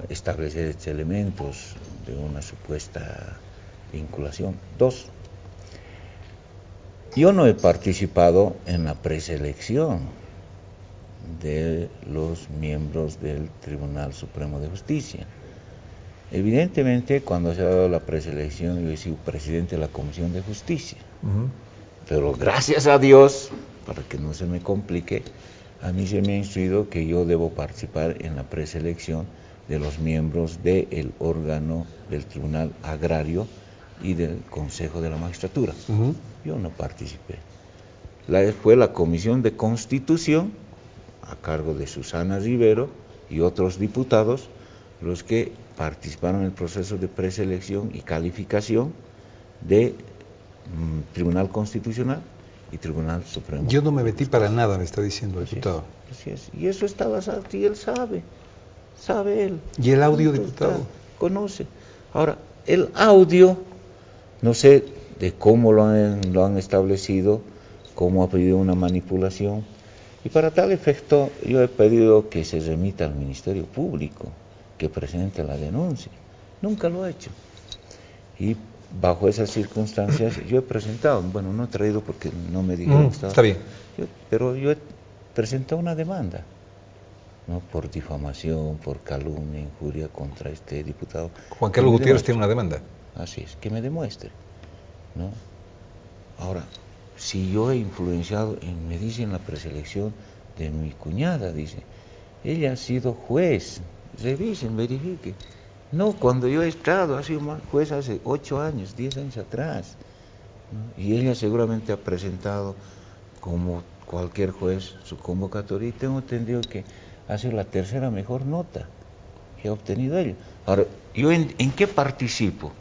establecer estos elementos de una supuesta vinculación. Dos, yo no he participado en la preselección de los miembros del Tribunal Supremo de Justicia. Evidentemente, cuando se ha dado la preselección, yo he sido presidente de la Comisión de Justicia. Pero gracias a Dios, para que no se me complique, a mí se me ha instruido que yo debo participar en la preselección de los miembros del órgano del Tribunal Agrario y del Consejo de la Magistratura. Yo no participé. Fue la Comisión de Constitución, a cargo de Susana Rivero y otros diputados, los que participaron en el proceso de preselección y calificación de Tribunal Constitucional y Tribunal Supremo. Yo no me metí para nada, me está diciendo el diputado. Así es. Y eso estaba, y él sabe él. ¿Y el audio, diputado? Conoce. Ahora, el audio, no sé de cómo lo han establecido, cómo ha pedido una manipulación, y para tal efecto yo he pedido que se remita al Ministerio Público, que presente la denuncia. Nunca lo ha hecho. Y bajo esas circunstancias yo he presentado, bueno, no he traído porque no me dijeron que estaba. Está bien. Pero yo he presentado una demanda, ¿no? Por difamación, por calumnia, injuria contra este diputado. Juan Carlos Gutiérrez tiene una demanda. Así es, que me demuestre, ¿no? Ahora, si yo he influenciado, me dicen la preselección de mi cuñada, dice, ella ha sido juez, revisen, verifiquen. No, cuando yo he estado, ha sido juez hace 8 años, 10 años atrás, ¿no? Y ella seguramente ha presentado, como cualquier juez, su convocatoria, y tengo entendido que ha sido la 3ª mejor nota que ha obtenido ella. Ahora, ¿yo en qué participo?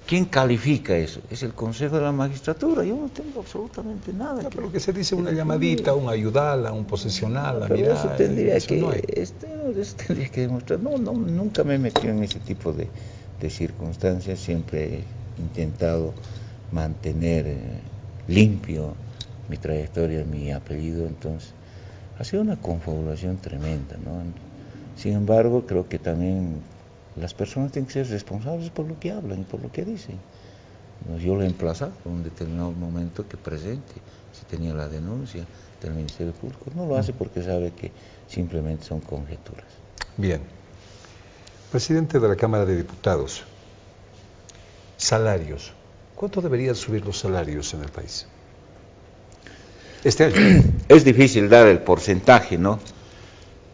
¿Quién califica eso? Es el Consejo de la Magistratura, yo no tengo absolutamente nada. No, pero que se dice una llamadita, un ayudala, un posesional, pero eso tendría que demostrar. No, nunca me he metido en ese tipo de circunstancias, siempre he intentado mantener limpio mi trayectoria, mi apellido, entonces ha sido una confabulación tremenda, ¿no? Sin embargo, creo que también las personas tienen que ser responsables por lo que hablan y por lo que dicen. Yo lo he emplazado en un determinado momento que presente, si tenía la denuncia del Ministerio Público. No lo hace porque sabe que simplemente son conjeturas. Bien. Presidente de la Cámara de Diputados, salarios. ¿Cuánto deberían subir los salarios en el país este año? Es difícil dar el porcentaje, ¿no?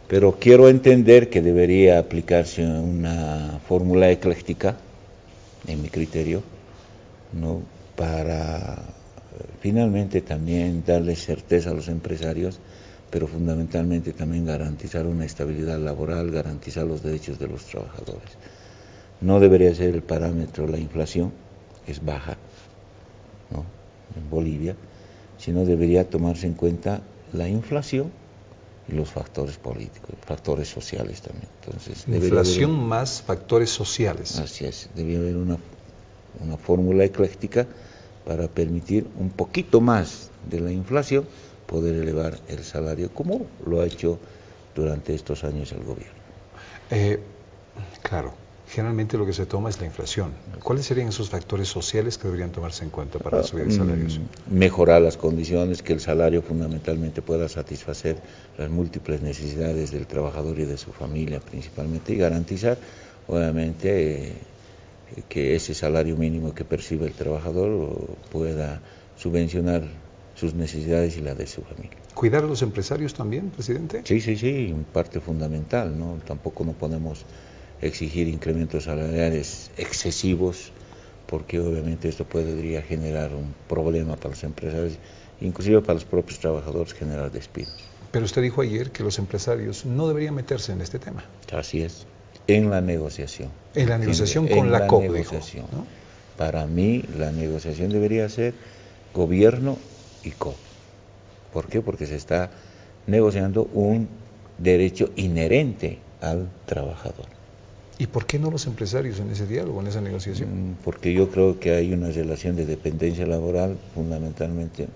Pero quiero entender que debería aplicarse una fórmula ecléctica, en mi criterio, ¿no? Para finalmente también darle certeza a los empresarios, pero fundamentalmente también garantizar una estabilidad laboral, garantizar los derechos de los trabajadores. No debería ser el parámetro la inflación, que es baja, ¿no? En Bolivia, sino debería tomarse en cuenta la inflación y los factores políticos, factores sociales también. Entonces, inflación más factores sociales. Así es, debería haber una fórmula ecléctica para permitir un poquito más de la inflación, poder elevar el salario, como lo ha hecho durante estos años el gobierno. Claro, generalmente lo que se toma es la inflación. ¿Cuáles serían esos factores sociales que deberían tomarse en cuenta para subir salarios? Mejorar las condiciones, que el salario fundamentalmente pueda satisfacer las múltiples necesidades del trabajador y de su familia principalmente, y garantizar, obviamente, que ese salario mínimo que percibe el trabajador pueda subvencionar sus necesidades y la de su familia. ¿Cuidar a los empresarios también, presidente? Sí, parte fundamental, ¿no? Tampoco no podemos exigir incrementos salariales excesivos, porque obviamente esto podría generar un problema para los empresarios, inclusive para los propios trabajadores, generar despidos. Pero usted dijo ayer que los empresarios no deberían meterse en este tema. Así es, en la negociación. En la negociación con la COP, dijo, ¿no? Para mí la negociación debería ser gobierno y COP. ¿Por qué? Porque se está negociando un derecho inherente al trabajador. ¿Y por qué no los empresarios en ese diálogo, en esa negociación? Porque yo creo que hay una relación de dependencia laboral fundamentalmente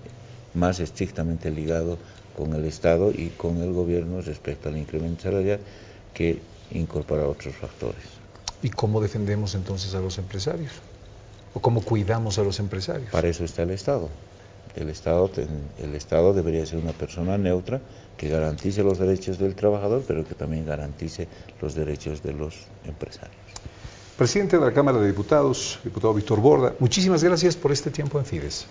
más estrictamente ligado con el Estado y con el gobierno respecto al incremento salarial, que incorpora otros factores. ¿Y cómo defendemos entonces a los empresarios? ¿O cómo cuidamos a los empresarios? Para eso está el Estado. El Estado debería ser una persona neutra que garantice los derechos del trabajador, pero que también garantice los derechos de los empresarios. Presidente de la Cámara de Diputados, diputado Víctor Borda, muchísimas gracias por este tiempo en Fides.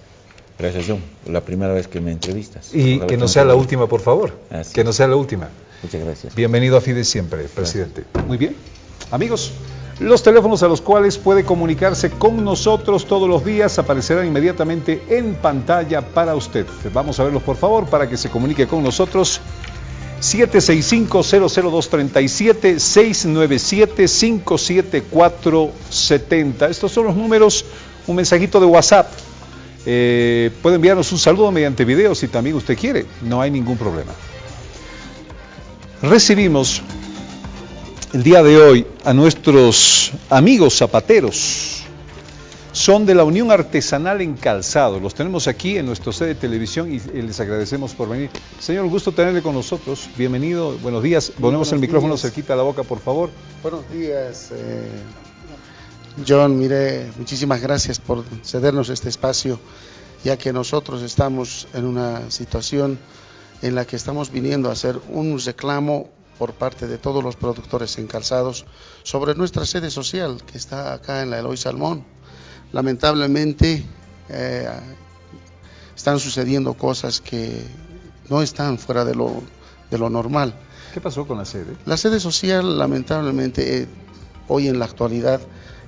Gracias, John. La primera vez que me entrevistas. Y que no sea la última, por favor. Que no sea la última. Muchas gracias. Bienvenido a Fides siempre, presidente. Gracias. Muy bien. Amigos, los teléfonos a los cuales puede comunicarse con nosotros todos los días aparecerán inmediatamente en pantalla para usted. Vamos a verlos, por favor, para que se comunique con nosotros. 765-00237, 697-57470. Estos son los números, un mensajito de WhatsApp. Puede enviarnos un saludo mediante video si también usted quiere, no hay ningún problema. Recibimos el día de hoy a nuestros amigos zapateros. Son de la Unión Artesanal en Calzado. Los tenemos aquí en nuestro sede de televisión y les agradecemos por venir. Señor, gusto tenerle con nosotros. Bienvenido, buenos días. Ponemos el micrófono cerquita a la boca, por favor. Buenos días, John. Mire, muchísimas gracias por cedernos este espacio, ya que nosotros estamos en una situación en la que estamos viniendo a hacer un reclamo por parte de todos los productores en calzados sobre nuestra sede social que está acá en la Eloy Salmón. Lamentablemente están sucediendo cosas que no están fuera de de lo normal. ¿Qué pasó con la sede? La sede social, lamentablemente, hoy en la actualidad,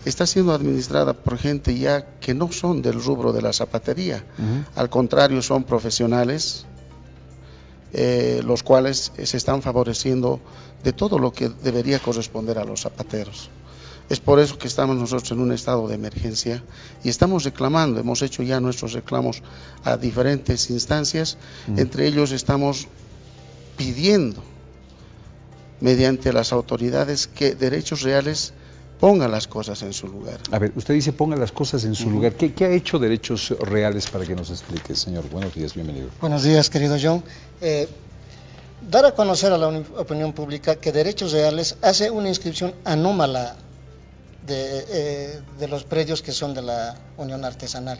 está siendo administrada por gente ya que no son del rubro de la zapatería. Al contrario, son profesionales, los cuales se están favoreciendo de todo lo que debería corresponder a los zapateros. Es por eso que estamos nosotros en un estado de emergencia y estamos reclamando, hemos hecho ya nuestros reclamos a diferentes instancias, entre ellos estamos pidiendo mediante las autoridades que Derechos Reales ponga las cosas en su lugar. A ver, usted dice ponga las cosas en su lugar. ¿Qué ha hecho Derechos Reales para que nos explique, señor? Buenos días, bienvenido. Buenos días, querido John. Dar a conocer a la opinión pública que Derechos Reales hace una inscripción anómala de los predios que son de la Unión Artesanal.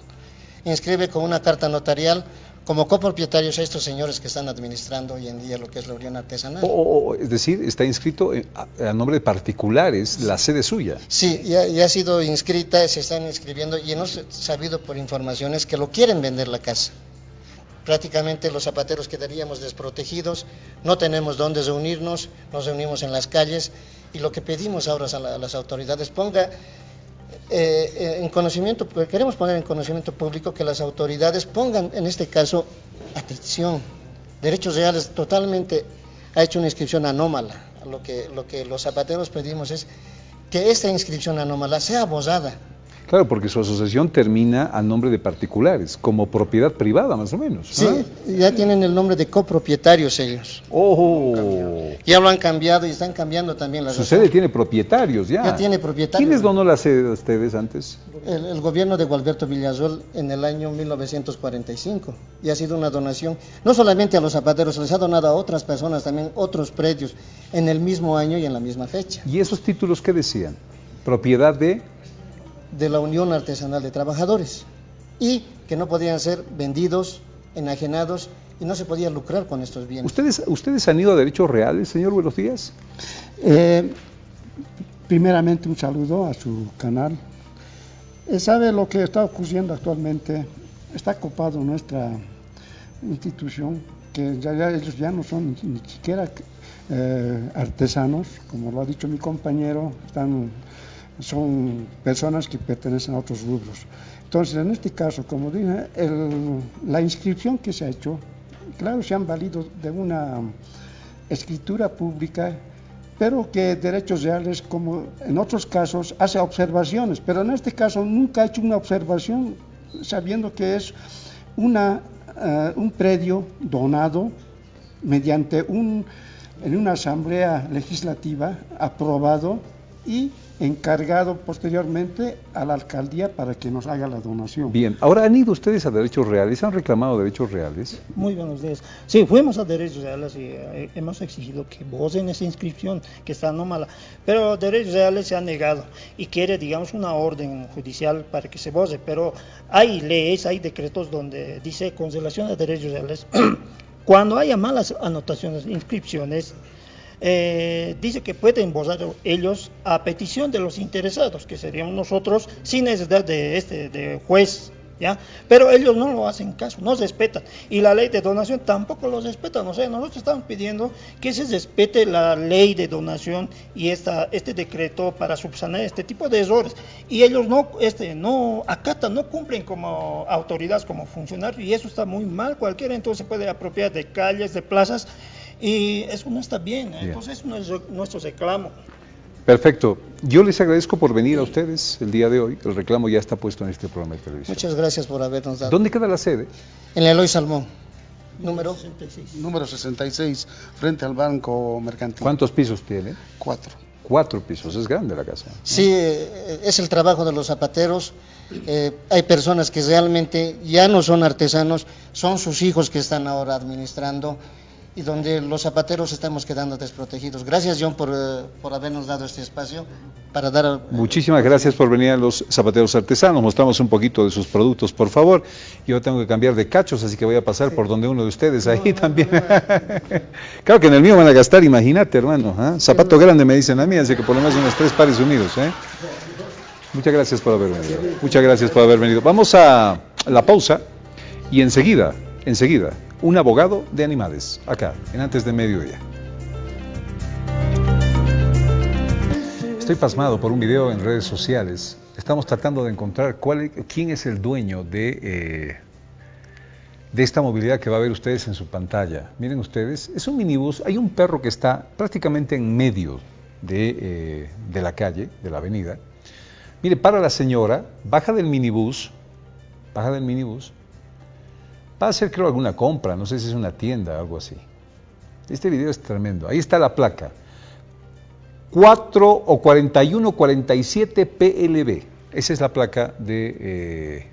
Inscribe con una carta notarial como copropietarios a estos señores que están administrando hoy en día lo que es la Unión Artesanal. Es decir, está inscrito a nombre de particulares, la sede suya. Sí, ya ha sido inscrita, se están inscribiendo y hemos sabido por informaciones que lo quieren vender la casa. Prácticamente los zapateros quedaríamos desprotegidos, no tenemos dónde reunirnos, nos reunimos en las calles y lo que pedimos ahora a las autoridades ponga en conocimiento, queremos poner en conocimiento público que las autoridades pongan en este caso atención. Derechos Reales totalmente ha hecho una inscripción anómala. Lo que los zapateros pedimos es que esta inscripción anómala sea borrada. Claro, porque su asociación termina a nombre de particulares, como propiedad privada más o menos. Sí, ya tienen el nombre de copropietarios ellos. Ya lo han cambiado y están cambiando también las. Su sede tiene propietarios ya. Ya tiene propietarios. ¿Quién les donó la sede a ustedes antes? El gobierno de Gualberto Villarroel en el año 1945. Y ha sido una donación, no solamente a los zapateros, se les ha donado a otras personas también, otros predios, en el mismo año y en la misma fecha. ¿Y esos títulos qué decían? Propiedad de la Unión Artesanal de Trabajadores, y que no podían ser vendidos, enajenados, y no se podía lucrar con estos bienes. ¿Ustedes han ido a Derechos Reales, señor? Buenos días. Primeramente un saludo a su canal. ¿Sabe lo que está ocurriendo actualmente? Está copado nuestra institución, que ellos ya no son ni siquiera artesanos, como lo ha dicho mi compañero, son personas que pertenecen a otros rubros. Entonces, en este caso, como dije, la inscripción que se ha hecho, claro, se han valido de una escritura pública, pero que Derechos Reales, como en otros casos, hace observaciones, pero en este caso nunca ha hecho una observación, sabiendo que es un predio donado mediante en una asamblea legislativa aprobado y encargado posteriormente a la alcaldía para que nos haga la donación. Bien, ahora han ido ustedes a Derechos Reales, han reclamado Derechos Reales. Muy buenos días. Sí, fuimos a Derechos Reales y hemos exigido que borren esa inscripción que está anómala, pero Derechos Reales se ha negado y quiere, digamos, una orden judicial para que se borre, pero hay leyes, hay decretos donde dice con relación a Derechos Reales, cuando haya malas anotaciones, inscripciones, dice que pueden borrar ellos a petición de los interesados, que seríamos nosotros, sin necesidad de juez, ¿ya? Pero ellos no lo hacen caso, no respetan, y la ley de donación tampoco lo respetan. O sea, nosotros estamos pidiendo que se respete la ley de donación y este decreto para subsanar este tipo de errores, y ellos no acatan, no cumplen como autoridades, como funcionarios, y eso está muy mal. Cualquiera entonces puede apropiar de calles, de plazas, y eso no está bien, entonces no es nuestro reclamo. Perfecto. Yo les agradezco por venir a ustedes el día de hoy. El reclamo ya está puesto en este programa de televisión. Muchas gracias por habernos dado. ¿Dónde queda la sede? En la Eloy Salmón, número 66, frente al Banco Mercantil. ¿Cuántos pisos tiene? 4. 4 pisos, es grande la casa. Sí, es el trabajo de los zapateros. Hay personas que realmente ya no son artesanos, son sus hijos que están ahora administrando, y donde los zapateros estamos quedando desprotegidos. Gracias, John, por habernos dado este espacio para dar... Muchísimas gracias por venir a los zapateros artesanos. Mostramos un poquito de sus productos, por favor. Yo tengo que cambiar de cachos, así que voy a pasar por donde uno de ustedes ahí también. Claro que en el mío van a gastar, imagínate, hermano. Zapato grande me dicen a mí, así que por lo menos unos 3 pares unidos. Muchas gracias por haber venido. Muchas gracias por haber venido. Vamos a la pausa y enseguida un abogado de animales, acá, en Antes de Mediodía. Estoy pasmado por un video en redes sociales. Estamos tratando de encontrar quién es el dueño de esta movilidad que va a ver ustedes en su pantalla. Miren ustedes, es un minibús, hay un perro que está prácticamente en medio de la calle, de la avenida. Mire, para la señora, baja del minibús, va a hacer creo alguna compra, no sé si es una tienda o algo así. Este video es tremendo, ahí está la placa. 4 o 4147 PLB, esa es la placa de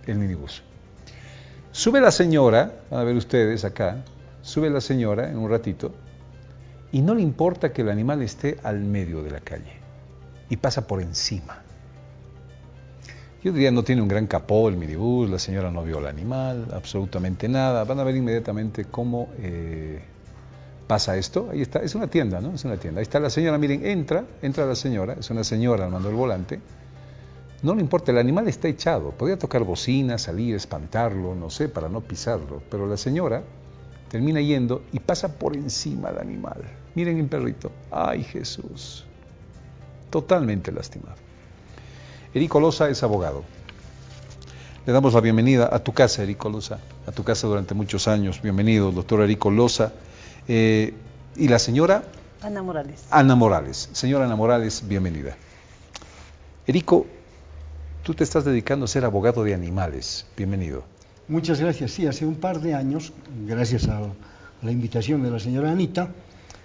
el minibús. Sube la señora, van a ver ustedes acá, sube la señora en un ratito y no le importa que el animal esté al medio de la calle y pasa por encima. Yo diría no tiene un gran capó el minibús, la señora no vio al animal, absolutamente nada. Van a ver inmediatamente cómo pasa esto. Ahí está, es una tienda, ¿no? Es una tienda. Ahí está la señora, miren, entra la señora, es una señora al mando del volante. No le importa, el animal está echado, podría tocar bocina, salir, espantarlo, no sé, para no pisarlo, pero la señora termina yendo y pasa por encima del animal. Miren el perrito, ¡ay Jesús! Totalmente lastimado. Erico Loza es abogado. Le damos la bienvenida a tu casa, Erico Loza, a tu casa durante muchos años. Bienvenido, doctor Erico Loza. ¿Y la señora? Ana Morales. Ana Morales. Señora Ana Morales, bienvenida. Erico, tú te estás dedicando a ser abogado de animales. Bienvenido. Muchas gracias. Sí, hace un par de años, gracias a la invitación de la señora Anita,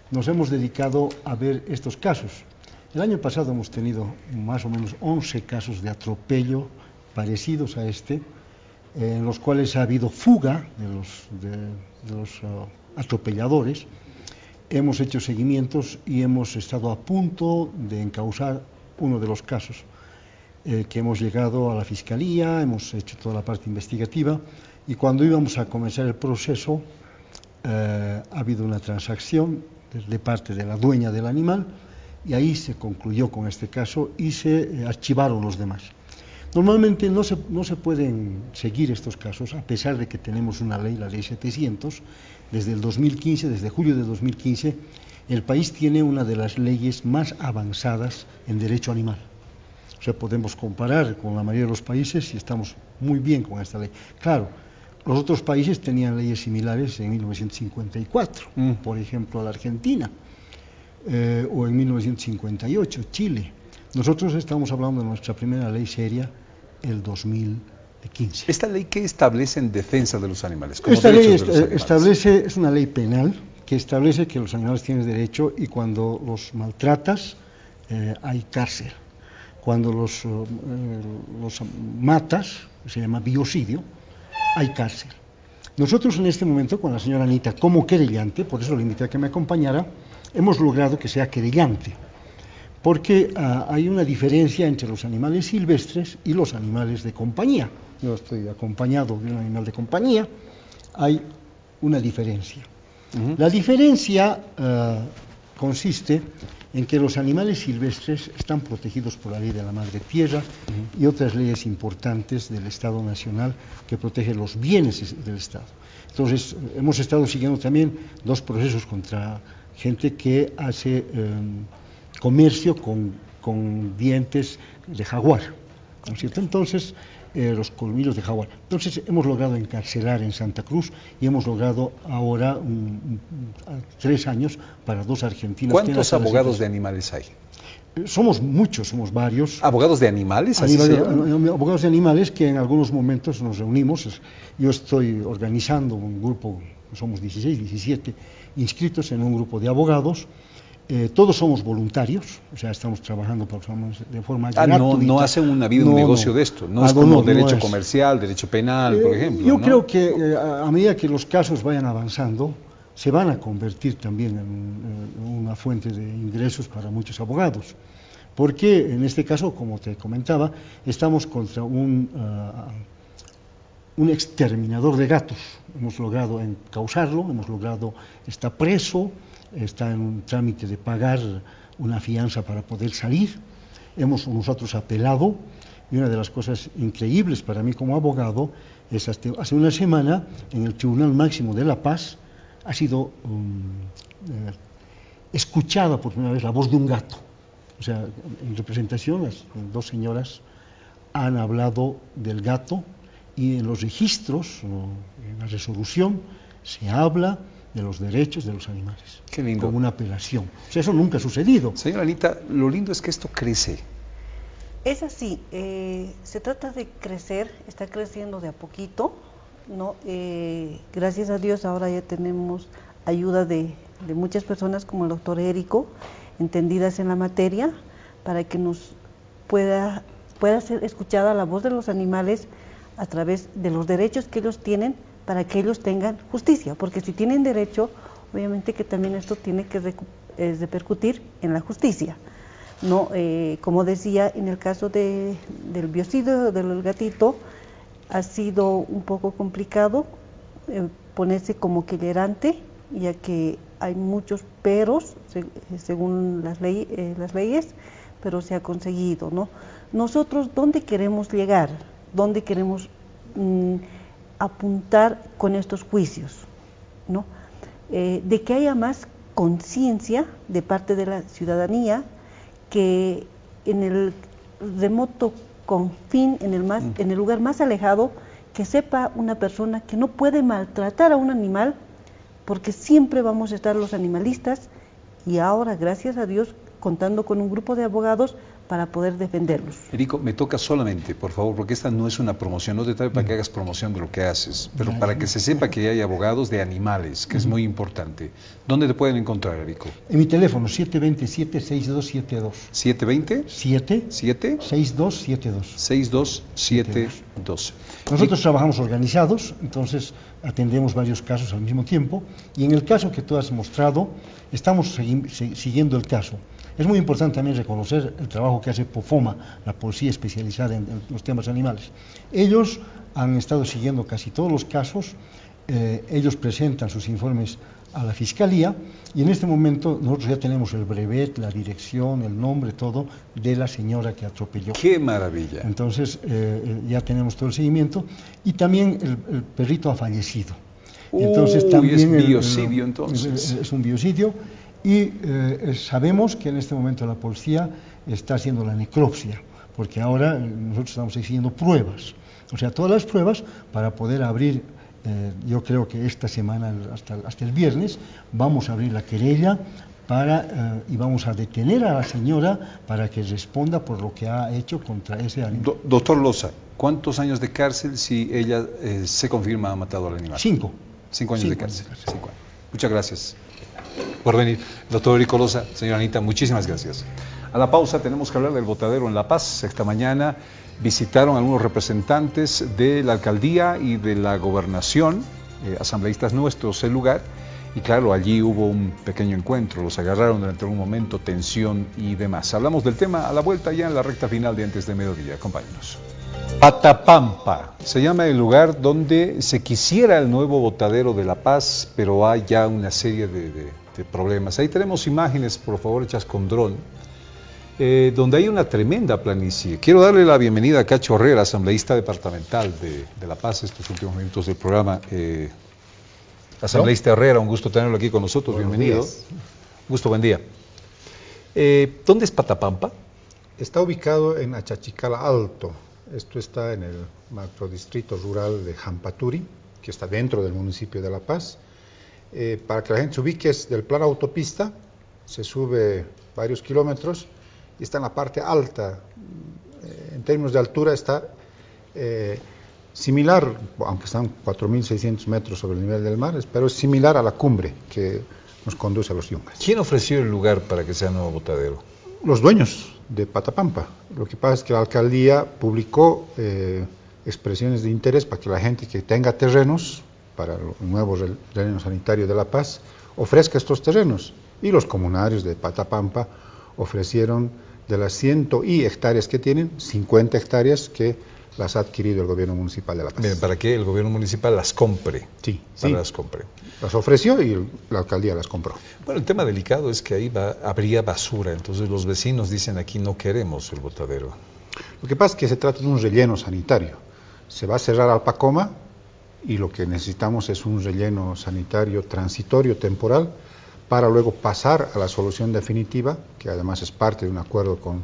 nos hemos dedicado a ver estos casos. El año pasado hemos tenido más o menos 11 casos de atropello parecidos a este, en los cuales ha habido fuga de los atropelladores. Hemos hecho seguimientos y hemos estado a punto de encausar uno de los casos. Que hemos llegado a la Fiscalía, hemos hecho toda la parte investigativa y cuando íbamos a comenzar el proceso ha habido una transacción de parte de la dueña del animal y ahí se concluyó con este caso y se archivaron los demás. Normalmente no se pueden seguir estos casos a pesar de que tenemos una ley, la ley 700, desde el 2015, desde julio de 2015, el país tiene una de las leyes más avanzadas en derecho animal. O sea, podemos comparar con la mayoría de los países y estamos muy bien con esta ley. Claro, los otros países tenían leyes similares en 1954, por ejemplo, la Argentina, o en 1958, Chile. Nosotros estamos hablando de nuestra primera ley seria, el 2015. ¿Esta ley qué establece en defensa de los animales? Esta ley es una ley penal que establece que los animales tienen derecho y cuando los maltratas hay cárcel. Cuando los matas, se llama biocidio, hay cárcel. Nosotros en este momento con la señora Anita como querellante, por eso le invité a que me acompañara, hemos logrado que sea querellante, porque hay una diferencia entre los animales silvestres y los animales de compañía. Yo estoy acompañado de un animal de compañía, hay una diferencia. La diferencia consiste en que los animales silvestres están protegidos por la ley de la madre tierra y otras leyes importantes del Estado Nacional que protegen los bienes del Estado. Entonces, hemos estado siguiendo también dos procesos contra gente que hace comercio con dientes de jaguar, ¿no es cierto? Entonces, los colmillos de jaguar. Entonces, hemos logrado encarcelar en Santa Cruz y hemos logrado ahora 3 años para 2 argentinos. ¿Cuántos abogados de animales hay? Somos muchos, somos varios. ¿Abogados de animales? Abogados de animales que en algunos momentos nos reunimos. Yo estoy organizando un grupo, somos 16, 17 inscritos en un grupo de abogados. Todos somos voluntarios, o sea, estamos trabajando de forma gratuita. No hacen una vida, un negocio de esto, no es como derecho comercial, derecho penal, por ejemplo. Yo creo que a medida que los casos vayan avanzando, se van a convertir también en una fuente de ingresos para muchos abogados. Porque en este caso, como te comentaba, estamos contra un exterminador de gatos. Hemos logrado encausarlo, está preso, está en un trámite de pagar una fianza para poder salir. Hemos nosotros apelado y una de las cosas increíbles para mí como abogado Hace una semana, en el Tribunal Máximo de La Paz, ha sido escuchada por primera vez la voz de un gato. O sea, en representación, las dos señoras han hablado del gato, y en los registros, en la resolución, se habla de los derechos de los animales. Qué lindo. Como una apelación. O sea, eso nunca ha sucedido. Señora Anita, lo lindo es que esto crece. Es así, se trata de crecer, está creciendo de a poquito, ¿no? Gracias a Dios ahora ya tenemos ayuda de muchas personas como el doctor Érico, entendidas en la materia, para que nos pueda ser escuchada la voz de los animales a través de los derechos que ellos tienen, para que ellos tengan justicia, porque si tienen derecho, obviamente que también esto tiene que repercutir en la justicia, ¿no? Como decía, en el caso del biocidio del gatito, ha sido un poco complicado ponerse como querellante, ya que hay muchos peros, según las leyes, pero se ha conseguido, ¿no? Nosotros, ¿dónde queremos llegar? ¿Dónde queremos apuntar con estos juicios, ¿no? De que haya más conciencia de parte de la ciudadanía, que en el remoto confín, en el lugar más alejado, que sepa una persona que no puede maltratar a un animal, porque siempre vamos a estar los animalistas, y ahora, gracias a Dios, contando con un grupo de abogados para poder defenderlos. Erico, me toca solamente, por favor, porque esta no es una promoción, no te traigo para que hagas promoción de lo que haces, pero para que se sepa que hay abogados de animales, que es muy importante. ¿Dónde te pueden encontrar, Erico? En mi teléfono, 727-6272. ¿720? 7 6272. 6272. Nosotros trabajamos organizados, entonces atendemos varios casos al mismo tiempo, y en el caso que tú has mostrado, estamos siguiendo el caso. Es muy importante también reconocer el trabajo que hace POFOMA, la policía especializada en los temas animales. Ellos han estado siguiendo casi todos los casos, ellos presentan sus informes a la Fiscalía, y en este momento nosotros ya tenemos el brevet, la dirección, el nombre, todo, de la señora que atropelló. ¡Qué maravilla! Entonces ya tenemos todo el seguimiento, y también el perrito ha fallecido. Entonces también es biocidio, entonces. Es un biocidio. Y sabemos que en este momento la policía está haciendo la necropsia, porque ahora nosotros estamos exigiendo pruebas, o sea, todas las pruebas para poder abrir, yo creo que esta semana, hasta el viernes, vamos a abrir la querella y vamos a detener a la señora para que responda por lo que ha hecho contra ese animal. Doctor Loza, ¿cuántos años de cárcel si ella se confirma ha matado al animal? 5. 5 años de cárcel. 5 años. Muchas gracias por venir, doctor Érico Loza. Señora Anita, muchísimas gracias. A la pausa tenemos que hablar del botadero en La Paz. Esta mañana visitaron algunos representantes de la alcaldía y de la gobernación, asambleístas nuestros, el lugar, y claro, allí hubo un pequeño encuentro, los agarraron durante un momento, tensión y demás. Hablamos del tema a la vuelta ya en la recta final de Antes de Mediodía. Acompáñenos. Patapampa se llama el lugar donde se quisiera el nuevo botadero de La Paz, pero hay ya una serie de problemas. Ahí tenemos imágenes, por favor, hechas con dron, donde hay una tremenda planicie. Quiero darle la bienvenida a Cacho Herrera, asambleísta departamental de La Paz, estos últimos minutos del programa. Asambleísta Herrera, un gusto tenerlo aquí con nosotros, bienvenido. Gusto, buen día. ¿Dónde es Patapampa? Está ubicado en Achachicala Alto. Esto está en el macrodistrito rural de Jampaturi, que está dentro del municipio de La Paz. Para que la gente se ubique, es del plan autopista, se sube varios kilómetros y está en la parte alta. En términos de altura está similar, aunque están 4.600 metros sobre el nivel del mar, pero es similar a la cumbre que nos conduce a los Yungas. ¿Quién ofreció el lugar para que sea nuevo botadero? Los dueños de Patapampa. Lo que pasa es que la alcaldía publicó expresiones de interés para que la gente que tenga terrenos para el nuevo relleno sanitario de La Paz ofrezca estos terrenos, y los comunarios de Patapampa ofrecieron de las 100 hectáreas que tienen, 50 hectáreas que las ha adquirido el gobierno municipal de La Paz. Bien, ¿para qué el gobierno municipal las compre? Sí, las compre. Las ofreció y la alcaldía las compró. Bueno, el tema delicado es que ahí habría basura, entonces los vecinos dicen aquí no queremos el botadero. Lo que pasa es que se trata de un relleno sanitario. se va a cerrar Alpacoma y lo que necesitamos es un relleno sanitario transitorio, temporal, para luego pasar a la solución definitiva, que además es parte de un acuerdo con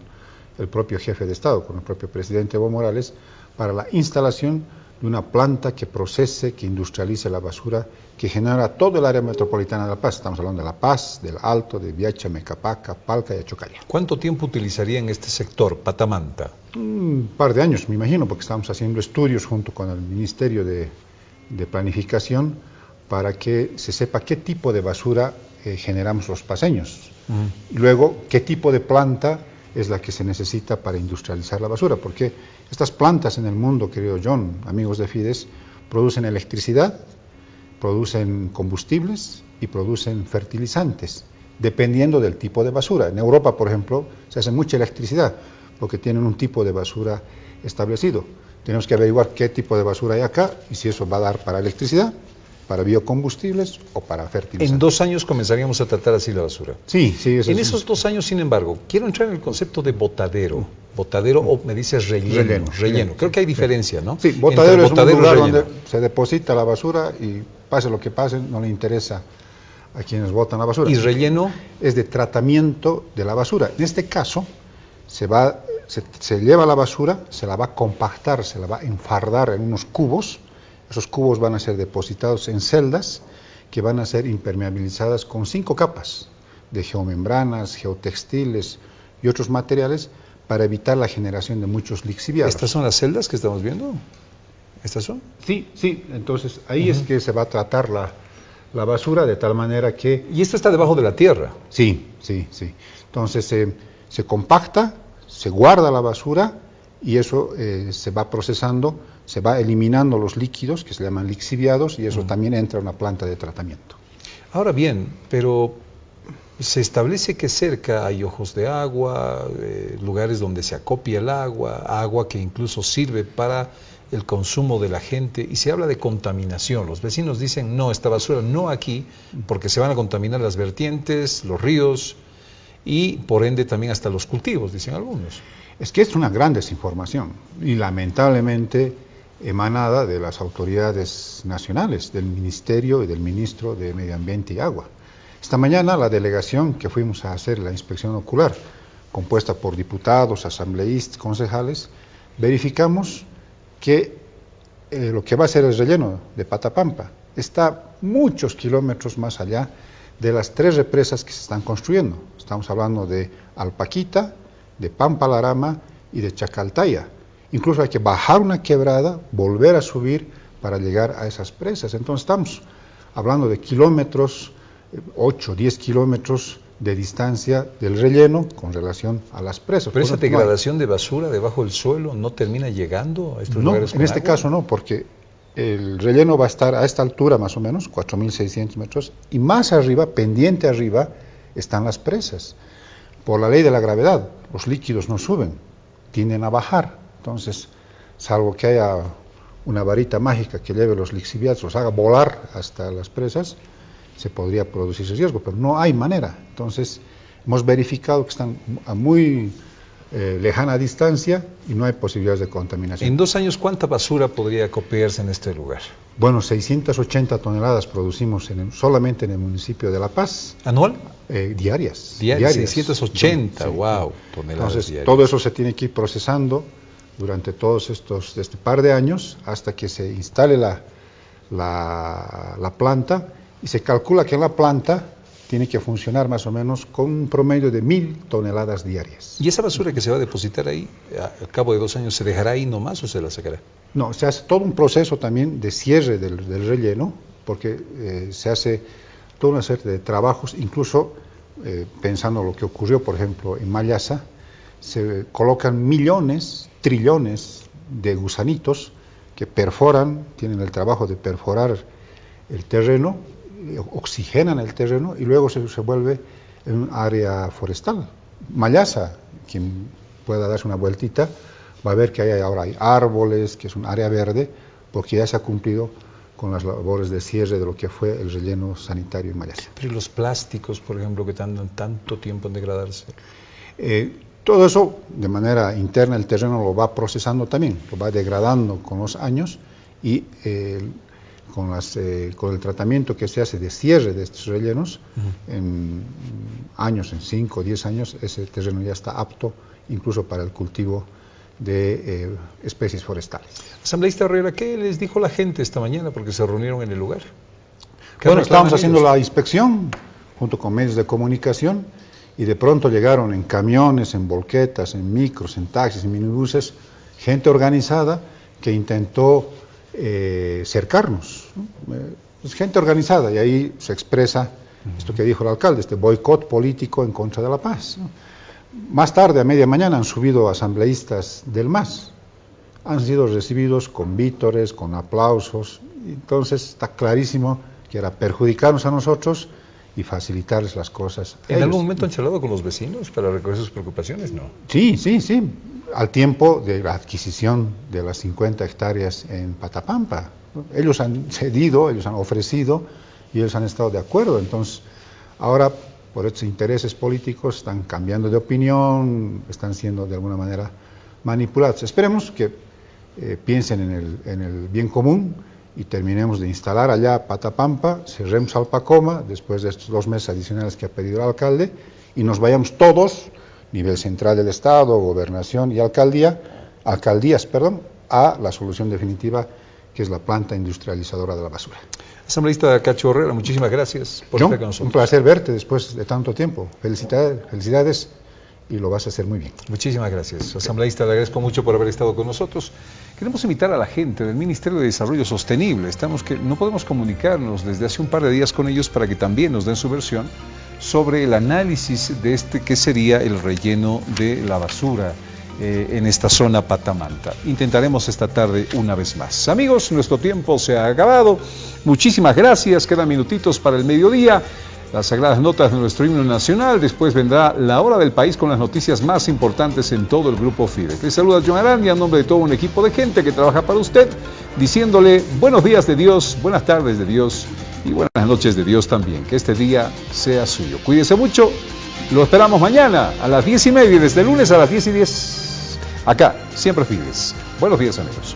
el propio jefe de Estado, con el propio presidente Evo Morales, para la instalación de una planta que procese, que industrialice la basura que genera todo el área metropolitana de La Paz. Estamos hablando de La Paz, del Alto, de Viacha, Mecapaca, Palca y Achocalla. ¿Cuánto tiempo utilizaría en este sector, Patamanta? Un par de años, me imagino, porque estamos haciendo estudios junto con el Ministerio de Planificación para que se sepa qué tipo de basura generamos los paseños. Y luego, qué tipo de planta es la que se necesita para industrializar la basura, porque estas plantas en el mundo, querido John, amigos de Fides, producen electricidad, producen combustibles y producen fertilizantes, dependiendo del tipo de basura. En Europa, por ejemplo, se hace mucha electricidad, porque tienen un tipo de basura establecido. Tenemos que averiguar qué tipo de basura hay acá y si eso va a dar para electricidad, para biocombustibles o para fertilizantes. En 2 años comenzaríamos a tratar así la basura. Sí, sí. En esos 2 años, sin embargo, quiero entrar en el concepto de botadero. Botadero o me dices relleno. Creo que hay diferencia, ¿no? Sí, botadero es un lugar donde se deposita la basura y pase lo que pase, no le interesa a quienes botan la basura. ¿Y relleno? Es de tratamiento de la basura. En este caso, se lleva la basura, se la va a compactar, se la va a enfardar en unos cubos. Esos cubos van a ser depositados en celdas que van a ser impermeabilizadas con 5 capas de geomembranas, geotextiles y otros materiales para evitar la generación de muchos lixiviados. ¿Estas son las celdas que estamos viendo? ¿Estas son? Sí, sí. Entonces ahí es que se va a tratar la basura de tal manera que... ¿Y esto está debajo de la tierra? Sí, sí, sí. Entonces se compacta, se guarda la basura y eso se va procesando, se va eliminando los líquidos que se llaman lixiviados y eso también entra a una planta de tratamiento. Ahora bien, pero se establece que cerca hay ojos de agua, lugares donde se acopia el agua que incluso sirve para el consumo de la gente y se habla de contaminación. Los vecinos dicen, no, esta basura no aquí porque se van a contaminar las vertientes, los ríos y por ende también hasta los cultivos, dicen algunos. Es que es una gran desinformación y lamentablemente emanada de las autoridades nacionales, del Ministerio y del Ministro de Medio Ambiente y Agua. Esta mañana la delegación que fuimos a hacer la inspección ocular, compuesta por diputados, asambleístas, concejales, verificamos que lo que va a ser el relleno de Patapampa está muchos kilómetros más allá de las 3 represas que se están construyendo. Estamos hablando de Alpaquita, de Pampalarama y de Chacaltaya. Incluso hay que bajar una quebrada, volver a subir para llegar a esas presas. Entonces estamos hablando de kilómetros, 8, 10 kilómetros de distancia del relleno con relación a las presas. ¿Pero esa degradación de basura debajo del suelo no termina llegando a estos lugares con en este agua? caso no, porque el relleno va a estar a esta altura más o menos, 4.600 metros, y más arriba, pendiente arriba, están las presas. Por la ley de la gravedad, los líquidos no suben, tienden a bajar. Entonces, salvo que haya una varita mágica que lleve los lixiviados, los haga volar hasta las presas, se podría producir ese riesgo, pero no hay manera. Entonces, hemos verificado que están a muy lejana distancia y no hay posibilidades de contaminación. En 2 años, ¿cuánta basura podría copiarse en este lugar? Bueno, 680 toneladas producimos solamente en el municipio de La Paz. ¿Anual? Diarias. Diarias, 680, sí, wow, toneladas Entonces, diarias. todo eso se tiene que ir procesando durante todos este par de años hasta que se instale la planta y se calcula que en la planta tiene que funcionar más o menos con un promedio de 1.000 toneladas diarias. ¿Y esa basura que se va a depositar ahí, al cabo de 2 años, se dejará ahí nomás o se la sacará? No, se hace todo un proceso también de cierre del relleno, porque se hace toda una serie de trabajos, incluso pensando lo que ocurrió, por ejemplo, en Mallasa, se colocan millones, trillones de gusanitos que perforan, tienen el trabajo de perforar el terreno, oxigenan el terreno y luego se vuelve en un área forestal. Mallasa, quien pueda darse una vueltita, va a ver que ahora hay árboles, que es un área verde, porque ya se ha cumplido con las labores de cierre de lo que fue el relleno sanitario en Mallasa. Pero ¿y los plásticos, por ejemplo, que tardan tanto tiempo en degradarse? Todo eso, de manera interna, el terreno lo va procesando también, lo va degradando con los años y con el tratamiento que se hace de cierre de estos rellenos, en años, en 5 o 10 años, ese terreno ya está apto incluso para el cultivo de especies forestales. Asambleísta Herrera, ¿qué les dijo la gente esta mañana porque se reunieron en el lugar? Bueno, estábamos haciendo la inspección junto con medios de comunicación y de pronto llegaron en camiones, en volquetas, en micros, en taxis, en minibuses, gente organizada que intentó cercarnos, ¿no? Es gente organizada y ahí se expresa esto que dijo el alcalde, este boicot político en contra de la paz, ¿no? Más tarde, a media mañana, han subido asambleístas del MAS, han sido recibidos con vítores, con aplausos, entonces está clarísimo que era perjudicarnos a nosotros y facilitarles las cosas. ¿En algún momento han charlado con los vecinos para recoger sus preocupaciones? No. Sí, al tiempo de la adquisición de las 50 hectáreas en Patapampa. Ellos han cedido, ellos han ofrecido y ellos han estado de acuerdo. Entonces, ahora, por estos intereses políticos, están cambiando de opinión, están siendo de alguna manera manipulados. Esperemos que piensen en el bien común y terminemos de instalar allá Patapampa, cerremos Alpacoma, después de estos 2 meses adicionales que ha pedido el alcalde, y nos vayamos todos, nivel central del Estado, gobernación y alcaldías, a la solución definitiva, que es la planta industrializadora de la basura. Asambleísta Cacho Herrera, muchísimas gracias por estar con nosotros. Un placer verte después de tanto tiempo. Felicidades y lo vas a hacer muy bien. Muchísimas gracias. Asambleísta, le agradezco mucho por haber estado con nosotros. Queremos invitar a la gente del Ministerio de Desarrollo Sostenible. No podemos comunicarnos desde hace un par de días con ellos para que también nos den su versión sobre el análisis de que sería el relleno de la basura en esta zona Patamanta. Intentaremos esta tarde una vez más. Amigos, nuestro tiempo se ha acabado. Muchísimas gracias. Quedan minutitos para el mediodía. Las sagradas notas de nuestro himno nacional. Después vendrá la hora del país con las noticias más importantes en todo el grupo FIDE. Les saluda John Arandia en nombre de todo un equipo de gente que trabaja para usted, diciéndole buenos días de Dios, buenas tardes de Dios y buenas noches de Dios también. Que este día sea suyo. Cuídese mucho. Lo esperamos mañana a las 10:30, desde lunes a las 10:10. Acá, siempre Fides. Buenos días, amigos.